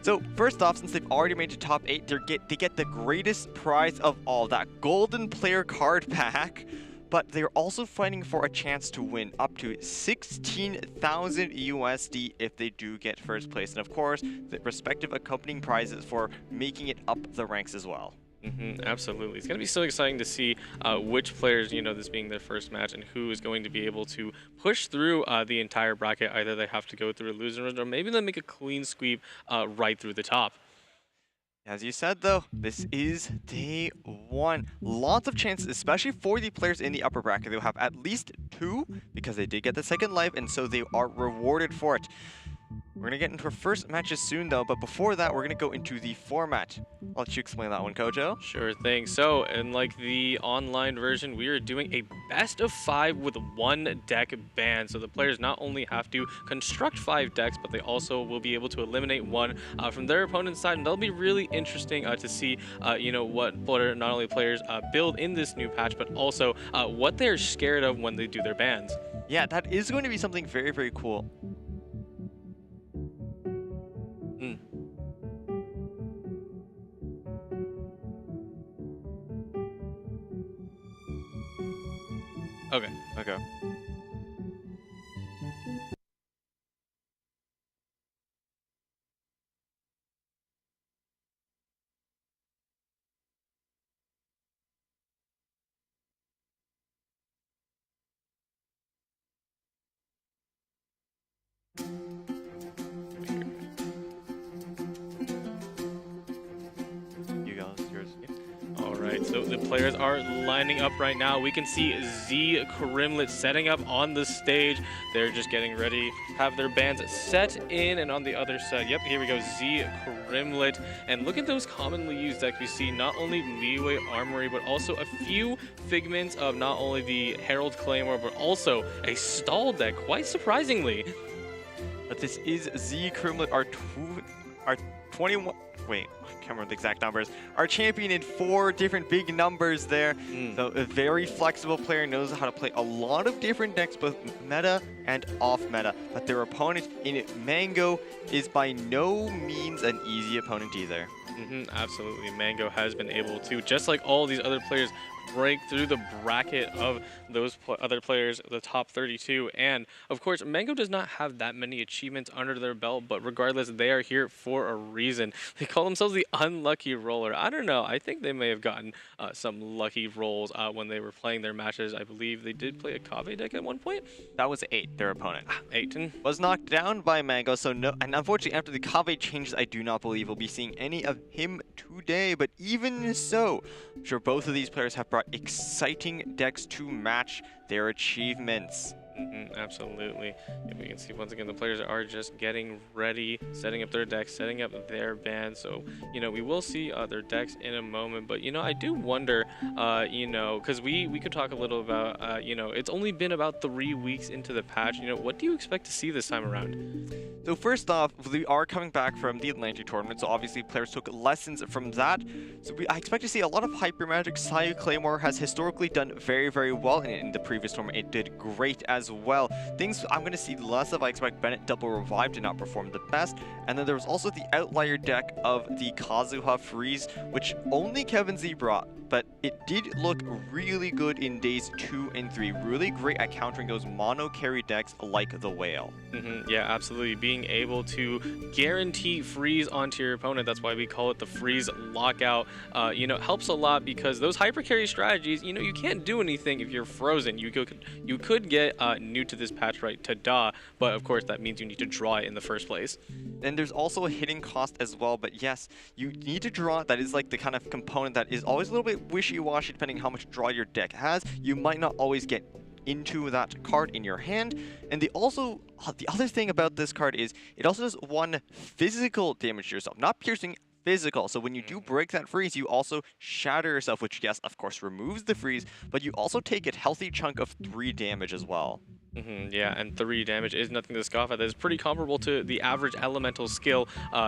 So first off, since they've already made it to top 8, they get the greatest prize of all, that golden player card pack. but they're also fighting for a chance to win up to 16,000 USD if they do get first place. And of course, the respective accompanying prizes for making it up the ranks as well. Absolutely. It's going to be so exciting to see which players, this being their first match, and who is going to be able to push through the entire bracket. Either they have to go through a loser round, or maybe they make a clean sweep right through the top. As you said, though, this is day one. Lots of chances, especially for the players in the upper bracket. They'll have at least 2 because they did get the second life, and so they are rewarded for it. We're going to get into our first matches soon, though, but before that, we're going to go into the format. I'll let you explain that one, Kojo. Sure thing. So, in like the online version, we are doing a best of 5 with 1 deck ban. So the players not only have to construct 5 decks, but they also will be able to eliminate 1 from their opponent's side, and that'll be really interesting to see, what not only players build in this new patch, but also what they're scared of when they do their bans. Yeah, that is going to be something very, very cool. Okay. You guys, yours. All right, so the players are lining up right now. We can see Z Crimlet setting up on the stage. They're just getting ready, have their bands set in, and on the other side, yep, here we go, Z Crimlet. And look at those commonly used decks. We see not only Leeway Armory, but also a few figments of not only the Herald Claymore, but also a stall deck, quite surprisingly. But this is Z Crimlet, our 21... Wait, I can't remember the exact numbers. Our champion in 4 different big numbers there. So a very flexible player, knows how to play a lot of different decks, both meta and off meta. But their opponent in Mango is by no means an easy opponent either. Absolutely. Mango has been able to, just like all these other players, break through the bracket of those other players, the top 32. And of course, Mango does not have that many achievements under their belt, but regardless, they are here for a reason. They call themselves the Unlucky Roller. I don't know. I think they may have gotten some lucky rolls when they were playing their matches. I believe they did play a Kave deck at one point. That was 8, their opponent. 8. Was knocked down by Mango, so no. And unfortunately, after the Kave changes, I do not believe we'll be seeing any of him today. But even so, I'm sure both of these players have brought exciting decks to match their achievements. Absolutely. And we can see once again the players are just getting ready, setting up their decks, setting up their band. So, we will see their decks in a moment. But, I do wonder, because we could talk a little about, it's only been about 3 weeks into the patch. What do you expect to see this time around? So first off, we are coming back from the Atlantic tournament, so obviously players took lessons from that. So I expect to see a lot of Hyper Magic. Sayu Claymore has historically done very, very well in the previous tournament. It did great as well. Things I'm going to see less of, I expect Bennett Double Revive did not perform the best. And then there was also the outlier deck of the Kazuha Freeze, which only Kevin Z brought, but it did look really good in days 2 and 3. Really great at countering those mono carry decks like the Whale. Yeah, absolutely. Being able to guarantee freeze onto your opponent, that's why we call it the freeze lockout, helps a lot, because those hyper carry strategies, you can't do anything if you're frozen. You could get new to this patch, right, Tada, but of course that means you need to draw it in the first place. And there's also a hitting cost as well, but yes, you need to draw. That is like the kind of component that is always a little bit wishy-washy depending how much draw your deck has. You might not always get into that card in your hand. And the other thing about this card is it also does 1 physical damage to yourself, not piercing, physical. So when you do break that freeze, you also shatter yourself, which, yes, of course, removes the freeze, but you also take a healthy chunk of 3 damage as well. Yeah, and 3 damage is nothing to scoff at. That is pretty comparable to the average elemental skill.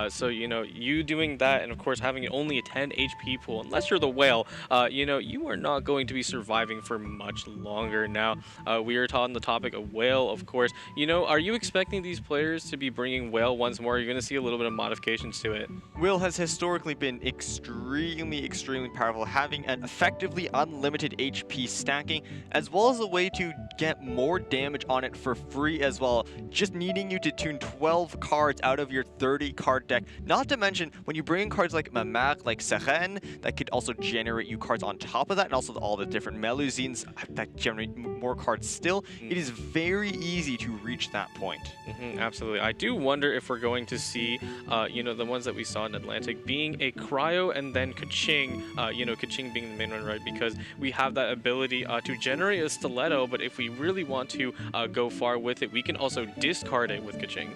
So, you doing that and, of course, having only a 10 HP pool, unless you're the whale, you are not going to be surviving for much longer now. We are on the topic of whale, of course. Are you expecting these players to be bringing whale once more? You're going to see a little bit of modifications to it. Will has historically been extremely powerful, having an effectively unlimited HP stacking, as well as a way to get more damage on it for free as well, just needing you to tune 12 cards out of your 30 card deck. Not to mention, when you bring in cards like Mamak, like Seren, that could also generate you cards on top of that, and also all the different Melusines that generate more cards still, it is very easy to reach that point. Absolutely. I do wonder if we're going to see, the ones that we saw in Atlantic being a Cryo and then Kaching, Kaching being the main one, right? Because we have that ability to generate a Stiletto, but if we really want to go far with it, we can also discard it with Kaching.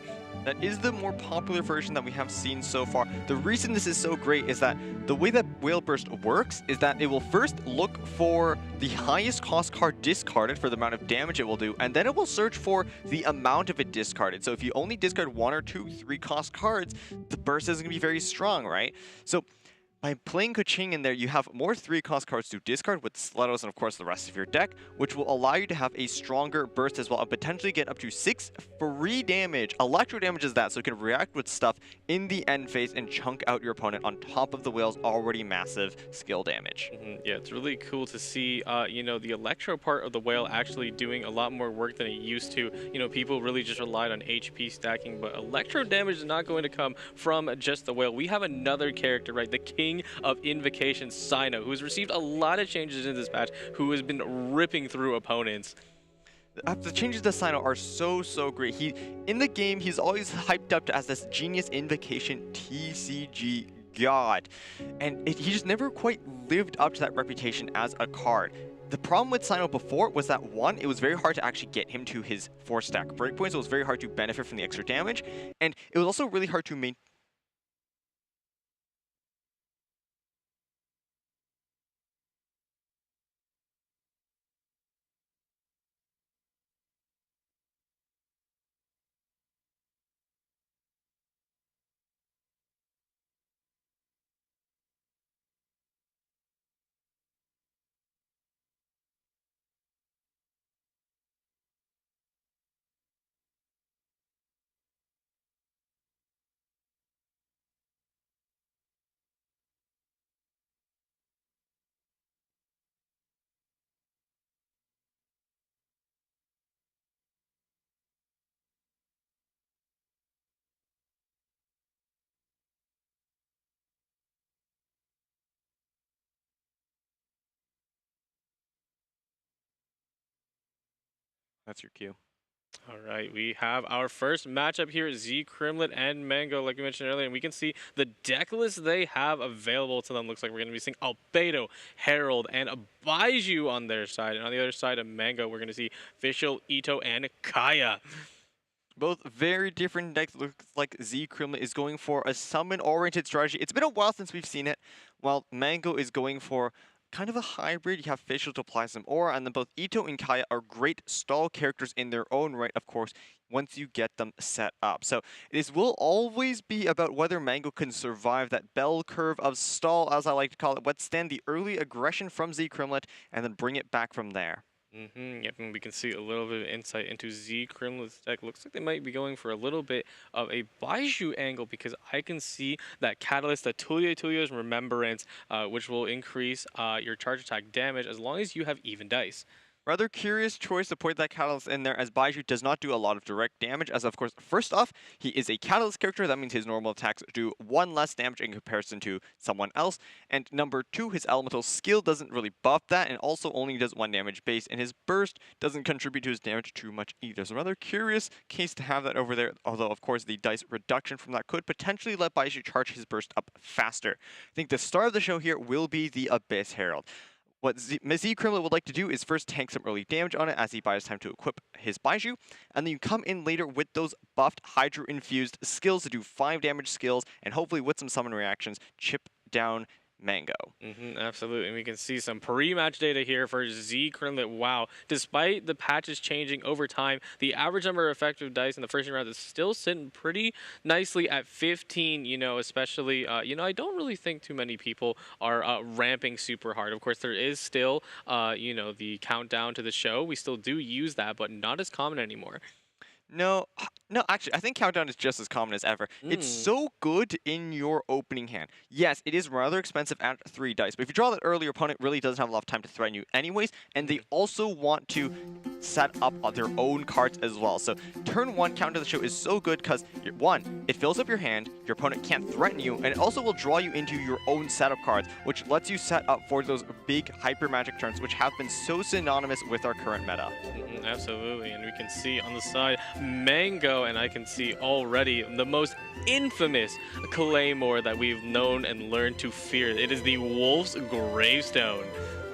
That is the more popular version that we have seen so far. The reason this is so great is that the way that Whale Burst works is that it will first look for the highest cost card discarded for the amount of damage it will do, and then it will search for the amount of it discarded. So if you only discard 1 or 2, 3 cost cards, the burst isn't going to be very strong, right? So by playing Kaching in there, you have more 3-cost cards to discard with Stilettos and of course the rest of your deck, which will allow you to have a stronger burst as well and potentially get up to 6 free damage. Electro damage is that, so it can react with stuff in the end phase and chunk out your opponent on top of the whale's already massive skill damage. Yeah, it's really cool to see, the Electro part of the whale actually doing a lot more work than it used to. People really just relied on HP stacking, but Electro damage is not going to come from just the whale. We have another character, right? The king of Invocation, Sino, who's received a lot of changes in this patch, who has been ripping through opponents. The changes to Sino are so great. In the game, he's always hyped up as this genius Invocation TCG god, and he just never quite lived up to that reputation as a card. The problem with Sino before was that, one, it was very hard to actually get him to his 4-stack breakpoints, so it was very hard to benefit from the extra damage, and it was also really hard to maintain. That's your cue. All right, we have our first matchup here, Z Crimlet and Mango, like we mentioned earlier, and we can see the deck list they have available to them. Looks like we're going to be seeing Albedo, Herald, and a Baiju on their side. And on the other side of Mango, we're going to see Fischl, Ito, and Kaya. Both very different decks. Looks like Z Crimlet is going for a summon-oriented strategy. It's been a while since we've seen it, while Mango is going for kind of a hybrid. You have Fischl to apply some aura, and then both Ito and Kaya are great stall characters in their own right, of course, once you get them set up. So this will always be about whether Mango can survive that bell curve of stall, as I like to call it, withstand the early aggression from Z Crimlet, and then bring it back from there. Yep, and we can see a little bit of insight into Z Crimlet's deck. Looks like they might be going for a little bit of a Baiju angle, because I can see that Catalyst, that Tulia's Remembrance, which will increase your charge attack damage as long as you have even dice. Rather curious choice to put that Catalyst in there, as Baiju does not do a lot of direct damage, as of course, first off, he is a Catalyst character. That means his normal attacks do 1 less damage in comparison to someone else. And number 2, his elemental skill doesn't really buff that, and also only does 1 damage base, and his burst doesn't contribute to his damage too much either. So rather curious case to have that over there, although of course the dice reduction from that could potentially let Baiju charge his burst up faster. I think the star of the show here will be the Abyss Herald. What Z Crimlet would like to do is first tank some early damage on it as he buys time to equip his Baiju, and then you come in later with those buffed Hydro-infused skills to do 5 damage skills, and hopefully with some summon reactions, chip down Mango. Absolutely, and we can see some pre-match data here for Z Krimlet. Wow, despite the patches changing over time, the average number of effective dice in the first round is still sitting pretty nicely at 15. You know, especially, you know, I don't really think too many people are ramping super hard. Of course, there is still, you know, the countdown to the show. We still do use that, but not as common anymore. No, no, actually, I think Countdown is just as common as ever. It's so good in your opening hand. Yes, it is rather expensive at 3 dice, but if you draw that early, your opponent really doesn't have a lot of time to threaten you anyways, and they also want to set up their own cards as well. So turn 1 Countdown to the Show is so good because, 1, it fills up your hand, your opponent can't threaten you, and it also will draw you into your own setup cards, which lets you set up for those big hyper magic turns, which have been so synonymous with our current meta. Absolutely, and we can see on the side Mango, and I can see already the most infamous Claymore that we've known and learned to fear. It is the Wolf's Gravestone.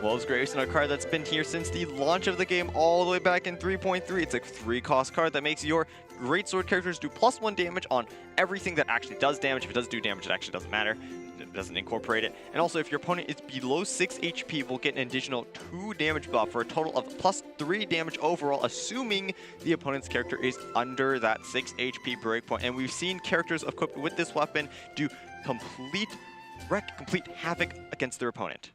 Wolf's Gravestone, a card that's been here since the launch of the game all the way back in 3.3. It's a 3-cost card that makes your Greatsword characters do +1 damage on everything that actually does damage. If it does do damage, it actually doesn't matter. It doesn't incorporate it. And also, if your opponent is below 6 HP, will get an additional 2 damage buff for a total of +3 damage overall, assuming the opponent's character is under that 6 HP breakpoint. And we've seen characters equipped with this weapon do complete havoc against their opponent.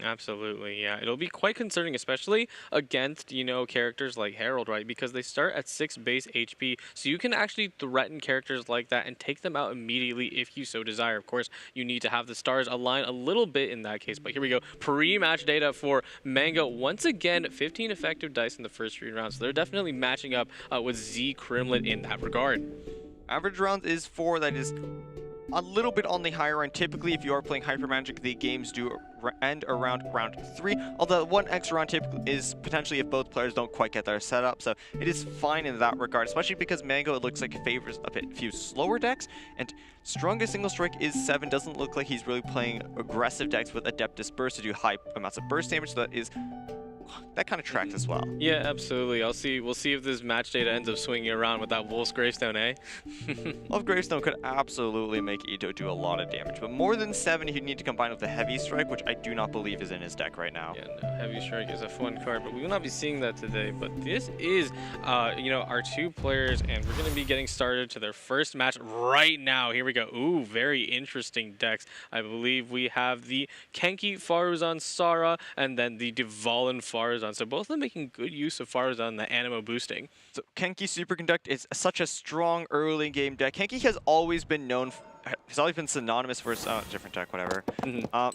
Absolutely, yeah. It'll be quite concerning, especially against, you know, characters like Herald, right? Because they start at 6 base HP, so you can actually threaten characters like that and take them out immediately if you so desire. Of course, you need to have the stars align a little bit in that case, but here we go. Pre-match data for Mango. Once again, 15 effective dice in the first 3 rounds, so they're definitely matching up with Z Krimlet in that regard. Average rounds is 4, that is a little bit on the higher end. Typically, if you are playing Hyper Magic, the games do end around round 3, although 1 extra round typically is potentially if both players don't quite get their setup, so it is fine in that regard, especially because Mango, it looks like, favors a few slower decks, and strongest single strike is 7. Doesn't look like he's really playing aggressive decks with Adeptus Burst to do high amounts of burst damage, so that kind of tracks as well. Yeah, absolutely. We'll see if this match data ends up swinging around with that Wolf's Gravestone, eh? Wolf's Gravestone could absolutely make Ito do a lot of damage, but more than 7 he'd need to combine with the Heavy Strike, which I do not believe is in his deck right now. Yeah, no, Heavy Strike is a fun card, but we will not be seeing that today. But this is, you know, our 2 players, and we're going to be getting started to their first match right now. Here we go. Ooh, very interesting decks. I believe we have the Kenki Faruzan Sara, and then the Dvalin Faruzan. So both of them making good use of Faruzan, the Animo boosting. So Kenki Superconduct is such a strong early game deck. Kenki has always been known, has always been synonymous for different deck, whatever.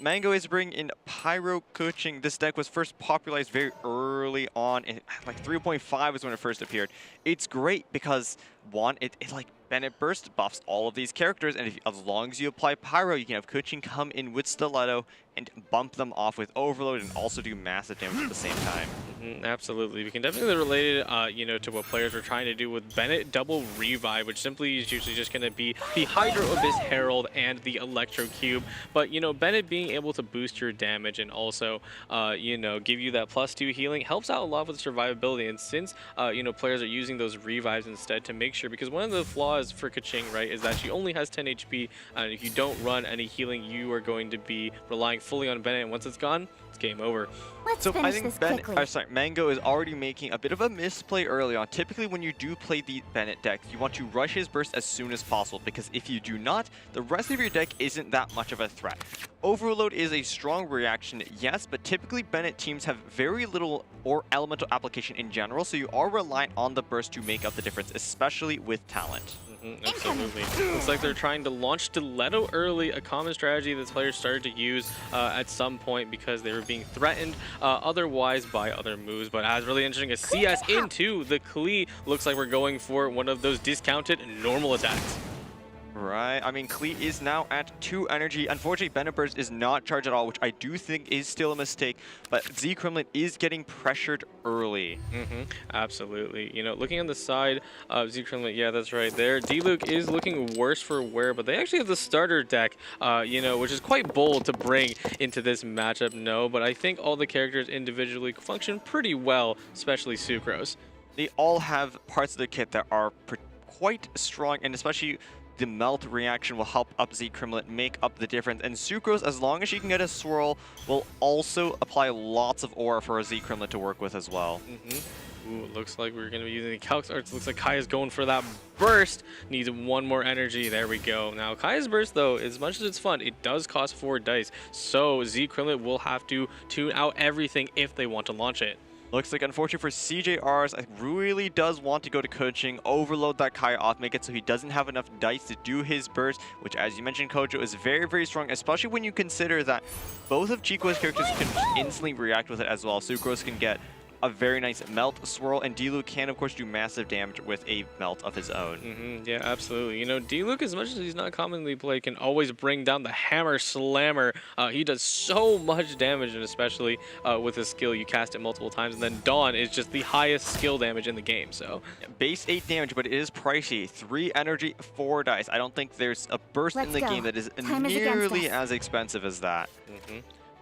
Mango is bringing in Pyro Coaching. This deck was first popularized very early on, like 3.5 was when it first appeared. It's great because, 1, it like Bennett Burst buffs all of these characters, and as long as you apply Pyro, you can have Coaching come in with Stiletto and bump them off with Overload and also do massive damage at the same time. Absolutely. We can definitely relate it, you know, to what players are trying to do with Bennett Double Revive, which simply is usually just going to be the Hydro Abyss Herald and the Electro Cube. But, you know, Bennett being able to boost your damage and also, you know, give you that +2 healing helps out a lot with survivability. And since, you know, players are using those revives instead to make sure, because one of the flaws for Kaching, right, is that she only has 10 HP, and if you don't run any healing, you are going to be relying fully on Bennett, and once it's gone, it's game over. Let's So I finish think this quickly. Mango is already making a bit of a misplay early on. Typically, when you do play the Bennett deck, you want to rush his burst as soon as possible, because if you do not, the rest of your deck isn't that much of a threat. Overload is a strong reaction, yes, but typically Bennett teams have very little or elemental application in general, so you are reliant on the burst to make up the difference, especially with talent. Absolutely. Looks like they're trying to launch Stiletto early, a common strategy that players started to use at some point because they were being threatened otherwise by other moves. But as really interesting as CS into the Klee, looks like we're going for one of those discounted normal attacks. Right, I mean, Klee is now at 2 energy. Unfortunately, Bennett Burst is not charged at all, which I do think is still a mistake, but Z Krimlet is getting pressured early. Absolutely. You know, looking on the side of Z Krimlet, yeah, that's right there. D-Luke is looking worse for wear, but they actually have the starter deck, you know, which is quite bold to bring into this matchup, no, but I think all the characters individually function pretty well, especially Sucrose. They all have parts of the kit that are quite strong, and especially the melt reaction will help up Z Crimlet make up the difference. And Sucrose, as long as she can get a swirl, will also apply lots of aura for a Z Crimlet to work with as well. Ooh, it looks like we're going to be using the Calx Arts. Looks like Kaya's going for that burst. Needs one more energy. There we go. Now, Kaya's burst, though, as much as it's fun, it does cost 4 dice. So Z Crimlet will have to tune out everything if they want to launch it. Looks like, unfortunately for CJRs, I really does want to go to coaching, overload that Kaya off, make it so he doesn't have enough dice to do his burst, which, as you mentioned, Kojo, is very, very strong, especially when you consider that both of Chico's characters can instantly react with it as well. Sucrose can get a very nice melt swirl, and D-Luke can, of course, do massive damage with a melt of his own. Yeah, absolutely. You know, D-Luke, as much as he's not commonly played, can always bring down the Hammer Slammer. He does so much damage, and especially with his skill, you cast it multiple times, and then Dawn is just the highest skill damage in the game, so. Base 8 damage, but it is pricey. 3 energy, 4 dice. I don't think there's a burst in the game that is nearly as expensive as that.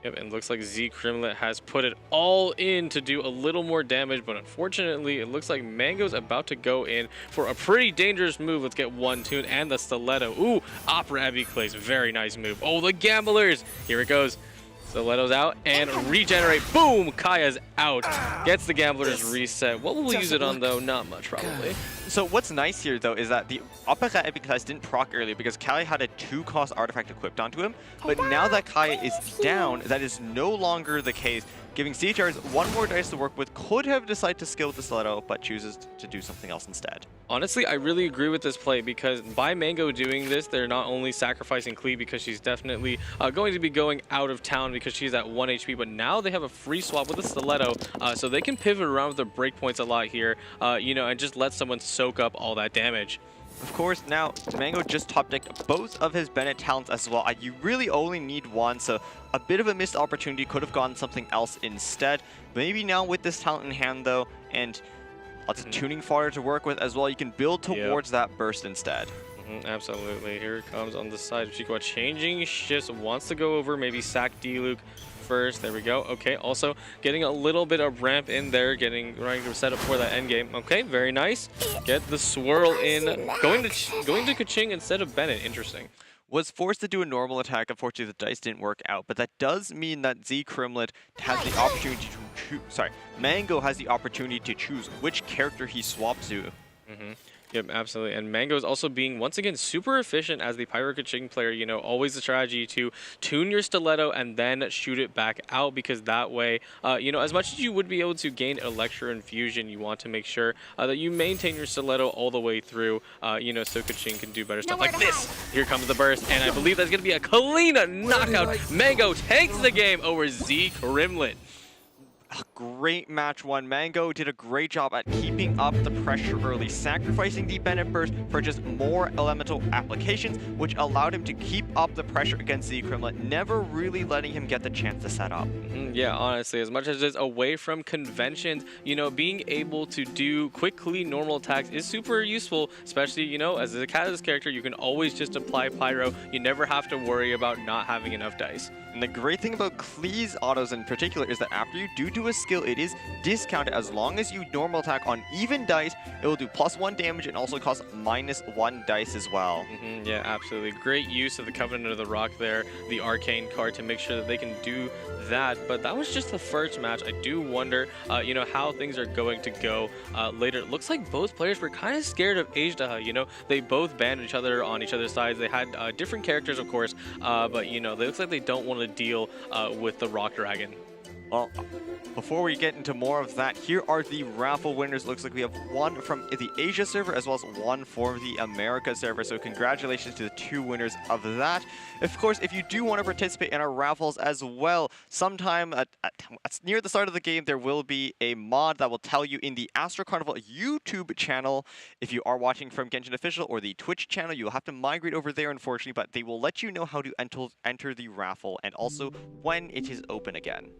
Yep, and looks like Z Crimlet has put it all in to do a little more damage, but unfortunately, it looks like Mango's about to go in for a pretty dangerous move. Let's get one tune and the Stiletto. Ooh, Opera Epiclays, very nice move. Oh, the Gamblers! Here it goes. Stiletto's out and regenerate. Boom! Kaya's out. Gets the Gamblers reset. What will we use it on, though? Not much, probably. So what's nice here, though, is that the Opera Epiclays didn't proc earlier because Kaya had a 2-cost artifact equipped onto him. But now that Kaya is down, that is no longer the case, giving CHRs 1 more dice to work with. Could have decided to skill with the Stiletto, but chooses to do something else instead. Honestly, I really agree with this play because by Mango doing this, they're not only sacrificing Klee because she's definitely going to be going out of town because she's at 1 HP, but now they have a free swap with a Stiletto, so they can pivot around with their breakpoints a lot here, you know, and just let someone soak up all that damage. Of course, now Mango just top decked both of his Bennett talents as well. You really only need one, so a bit of a missed opportunity. Could have gotten something else instead. Maybe now with this talent in hand, though, and lots of tuning fodder to work with as well, you can build towards that burst instead. Absolutely. Here it comes on the side of Chico. Changing shifts, wants to go over, maybe sack D-Luke first. There we go. Okay, also getting a little bit of ramp in there, ready to set up for that end game. Okay, very nice. Get the swirl in. Going to Kaching instead of Bennett. Interesting. Was forced to do a normal attack. Unfortunately, the dice didn't work out, but that does mean that Z Crimlet has the opportunity to choose. Mango has the opportunity to choose which character he swaps to. Yep, absolutely. And Mango is also being, once again, super efficient as the Pyro Kaching player. You know, always the strategy to tune your Stiletto and then shoot it back out, because that way, you know, as much as you would be able to gain Electro Infusion, you want to make sure that you maintain your Stiletto all the way through, you know, so Kaching can do better stuff like this. Here comes the burst, and I believe that's going to be a clean knockout. Mango takes the game over Z Crimlet. A great match one. Mango did a great job at keeping up the pressure early, sacrificing the Bennett burst for just more elemental applications, which allowed him to keep up the pressure against Z Crimlet, never really letting him get the chance to set up. Yeah, honestly, as much as it's away from conventions, you know, being able to do quick, clean, normal attacks is super useful, especially, you know, as a Catalyst character, you can always just apply Pyro. You never have to worry about not having enough dice. And the great thing about Klee's autos in particular is that after you do a skill, it is discounted. As long as you normal attack on even dice, it will do +1 damage and also cost -1 dice as well. Yeah, absolutely. Great use of the Covenant of the Rock there, the Arcane card, to make sure that they can do that. But that was just the first match. I do wonder, you know, how things are going to go later. It looks like both players were kind of scared of Ajdaha. You know, they both banned each other on each other's sides. They had different characters, of course, but, you know, it looks like they don't want to deal with the Rock Dragon. Well, before we get into more of that, here are the raffle winners. Looks like we have one from the Asia server as well as one for the America server. So congratulations to the 2 winners of that. Of course, if you do want to participate in our raffles as well, sometime near the start of the game, there will be a mod that will tell you in the Astro Carnival YouTube channel. If you are watching from Genshin Official or the Twitch channel, you'll have to migrate over there, unfortunately, but they will let you know how to enter the raffle and also when it is open again.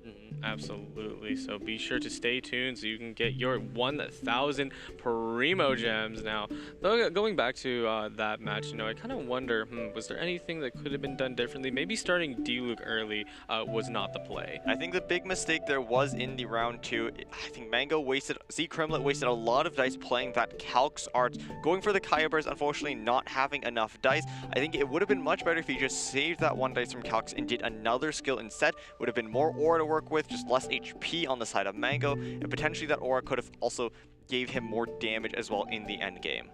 Absolutely. So be sure to stay tuned so you can get your 1,000 Primo Gems. Now, though, going back to that match, I kind of wonder, was there anything that could have been done differently? Maybe starting D-Luke early was not the play. I think the big mistake there was in the round 2. I think Mango Z Kremlet wasted a lot of dice playing that Calx art, going for the Kaya Burst, unfortunately not having enough dice. I think it would have been much better if he just saved that 1 dice from Calx and did another skill instead. Would have been more aura to work with, just less HP on the side of Mango, and potentially that aura could have also gave him more damage as well in the end game.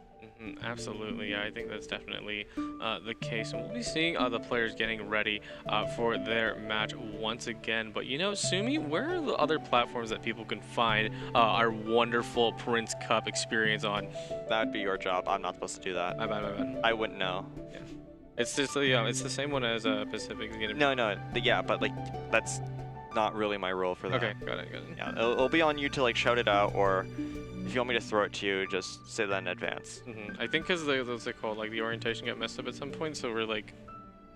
Absolutely, yeah, I think that's definitely the case. And we'll be seeing the players getting ready for their match once again. But Sumi, where are the other platforms that people can find our wonderful Prince Cup experience on? That'd be your job. I'm not supposed to do that. My bad. I wouldn't know. Yeah. It's just it's the same one as Pacific. No, yeah, but like that's not really my role for that. Okay, got it. Yeah, it'll be on you to like shout it out, or if you want me to throw it to you, just say that in advance. I think because those they called like the orientation got messed up at some point, so we're like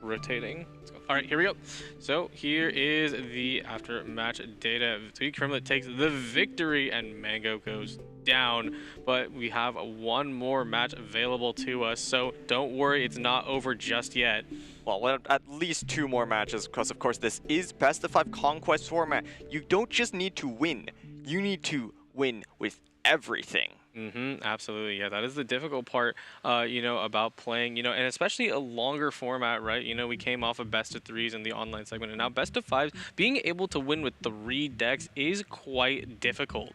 rotating. All right, here we go. So here is the after match data. Z Kremlet takes the victory and Mango goes down, but we have one more match available to us, so don't worry, it's not over just yet. Well, at least 2 more matches, because of course this is best of 5 conquest format. You don't just need to win, you need to win with everything. Absolutely, yeah, that is the difficult part, about playing, and especially a longer format, right? We came off of best of 3s in the online segment, and now best of 5s, being able to win with 3 decks is quite difficult.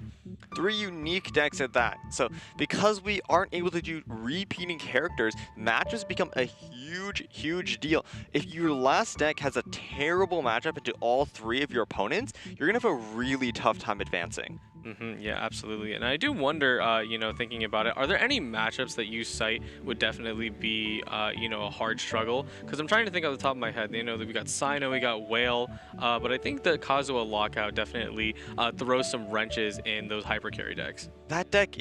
3 unique decks at that. So because we aren't able to do repeating characters, matches become a huge deal. If your last deck has a terrible matchup into all 3 of your opponents, you're gonna have a really tough time advancing. Yeah, absolutely. And I do wonder, thinking about it, are there any matchups that you cite would definitely be, a hard struggle? Because I'm trying to think off the top of my head. That we got Sino, we got Whale, but I think the Kazuha Lockout definitely throws some wrenches in those hyper carry decks. That deck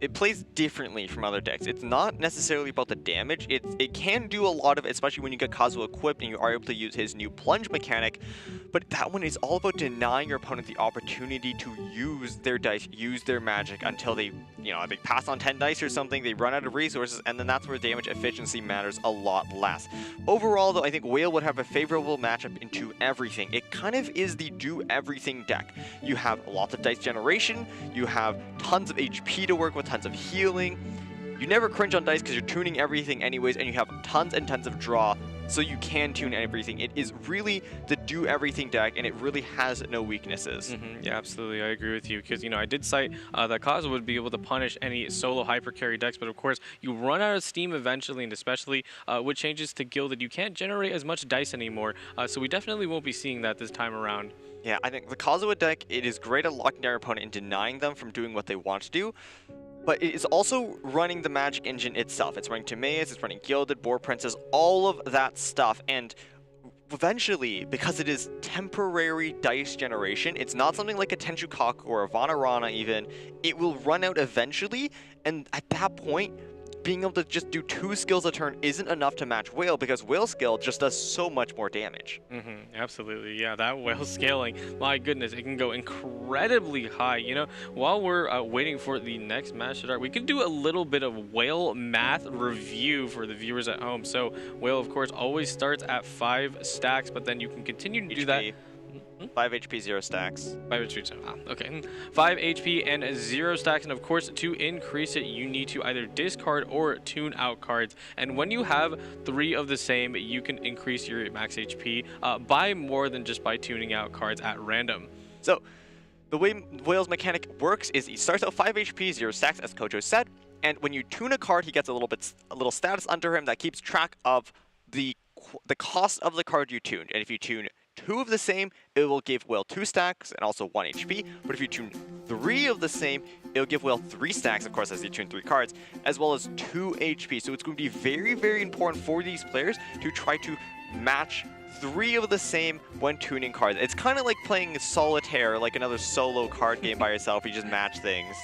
it plays differently from other decks. It's not necessarily about the damage. It can do a lot of it, especially when you get Kazuha equipped and you are able to use his new plunge mechanic. But that one is all about denying your opponent the opportunity to use their dice, use their magic until they pass on 10 dice or something, they run out of resources, and then that's where damage efficiency matters a lot less. Overall, though, I think Whale would have a favorable matchup into everything. It kind of is the do-everything deck. You have lots of dice generation, you have tons of HP to work with, tons of healing. You never cringe on dice because you're tuning everything anyways, and you have tons and tons of draw, so you can tune everything. It is really the do-everything deck, and it really has no weaknesses. Yeah, absolutely. I agree with you because, I did cite that Kazuha would be able to punish any solo hyper carry decks, but of course, you run out of steam eventually, and especially with changes to Gilded, you can't generate as much dice anymore, so we definitely won't be seeing that this time around. Yeah, I think the Kazuha deck, it is great at locking down your opponent and denying them from doing what they want to do, but it is also running the magic engine itself. It's running Timaeus, it's running Gilded, Boar Princess, all of that stuff, and eventually, because it is temporary dice generation, it's not something like a Tenchu Kaku or a Vanarana even, it will run out eventually, and at that point, being able to just do 2 skills a turn isn't enough to match Whale, because Whale skill just does so much more damage. Absolutely, yeah, that Whale scaling, my goodness, it can go incredibly high. While we're waiting for the next match to start, we can do a little bit of Whale math review for the viewers at home. So Whale, of course, always starts at 5 stacks, but then you can continue to do that. 5 HP, 0 stacks. 5 HP, okay. 5 HP and 0 stacks, and of course, to increase it, you need to either discard or tune out cards. And when you have 3 of the same, you can increase your max HP by more than just by tuning out cards at random. So, the way Whale's mechanic works is he starts out 5 HP, 0 stacks, as Kojo said, and when you tune a card, he gets a little status under him that keeps track of the cost of the card you tuned. And if you tune 2 of the same, it will give Whale 2 stacks and also 1 HP. But if you tune 3 of the same, it'll give Whale 3 stacks, of course, as you tune 3 cards, as well as 2 HP. So it's going to be very, very important for these players to try to match 3 of the same when tuning cards. It's kind of like playing Solitaire, like another solo card game by yourself. You just match things.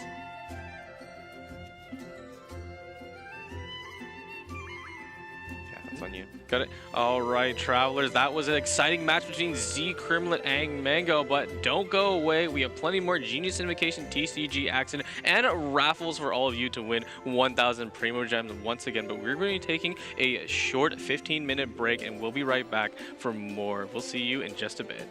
Yeah, that's on you. Got it. All right, travelers. That was an exciting match between Z Crimlet and Mango, but don't go away. We have plenty more Genius Invocation, TCG action, and raffles for all of you to win 1,000 Primo Gems once again. But we're going to be taking a short 15-minute break, and we'll be right back for more. We'll see you in just a bit.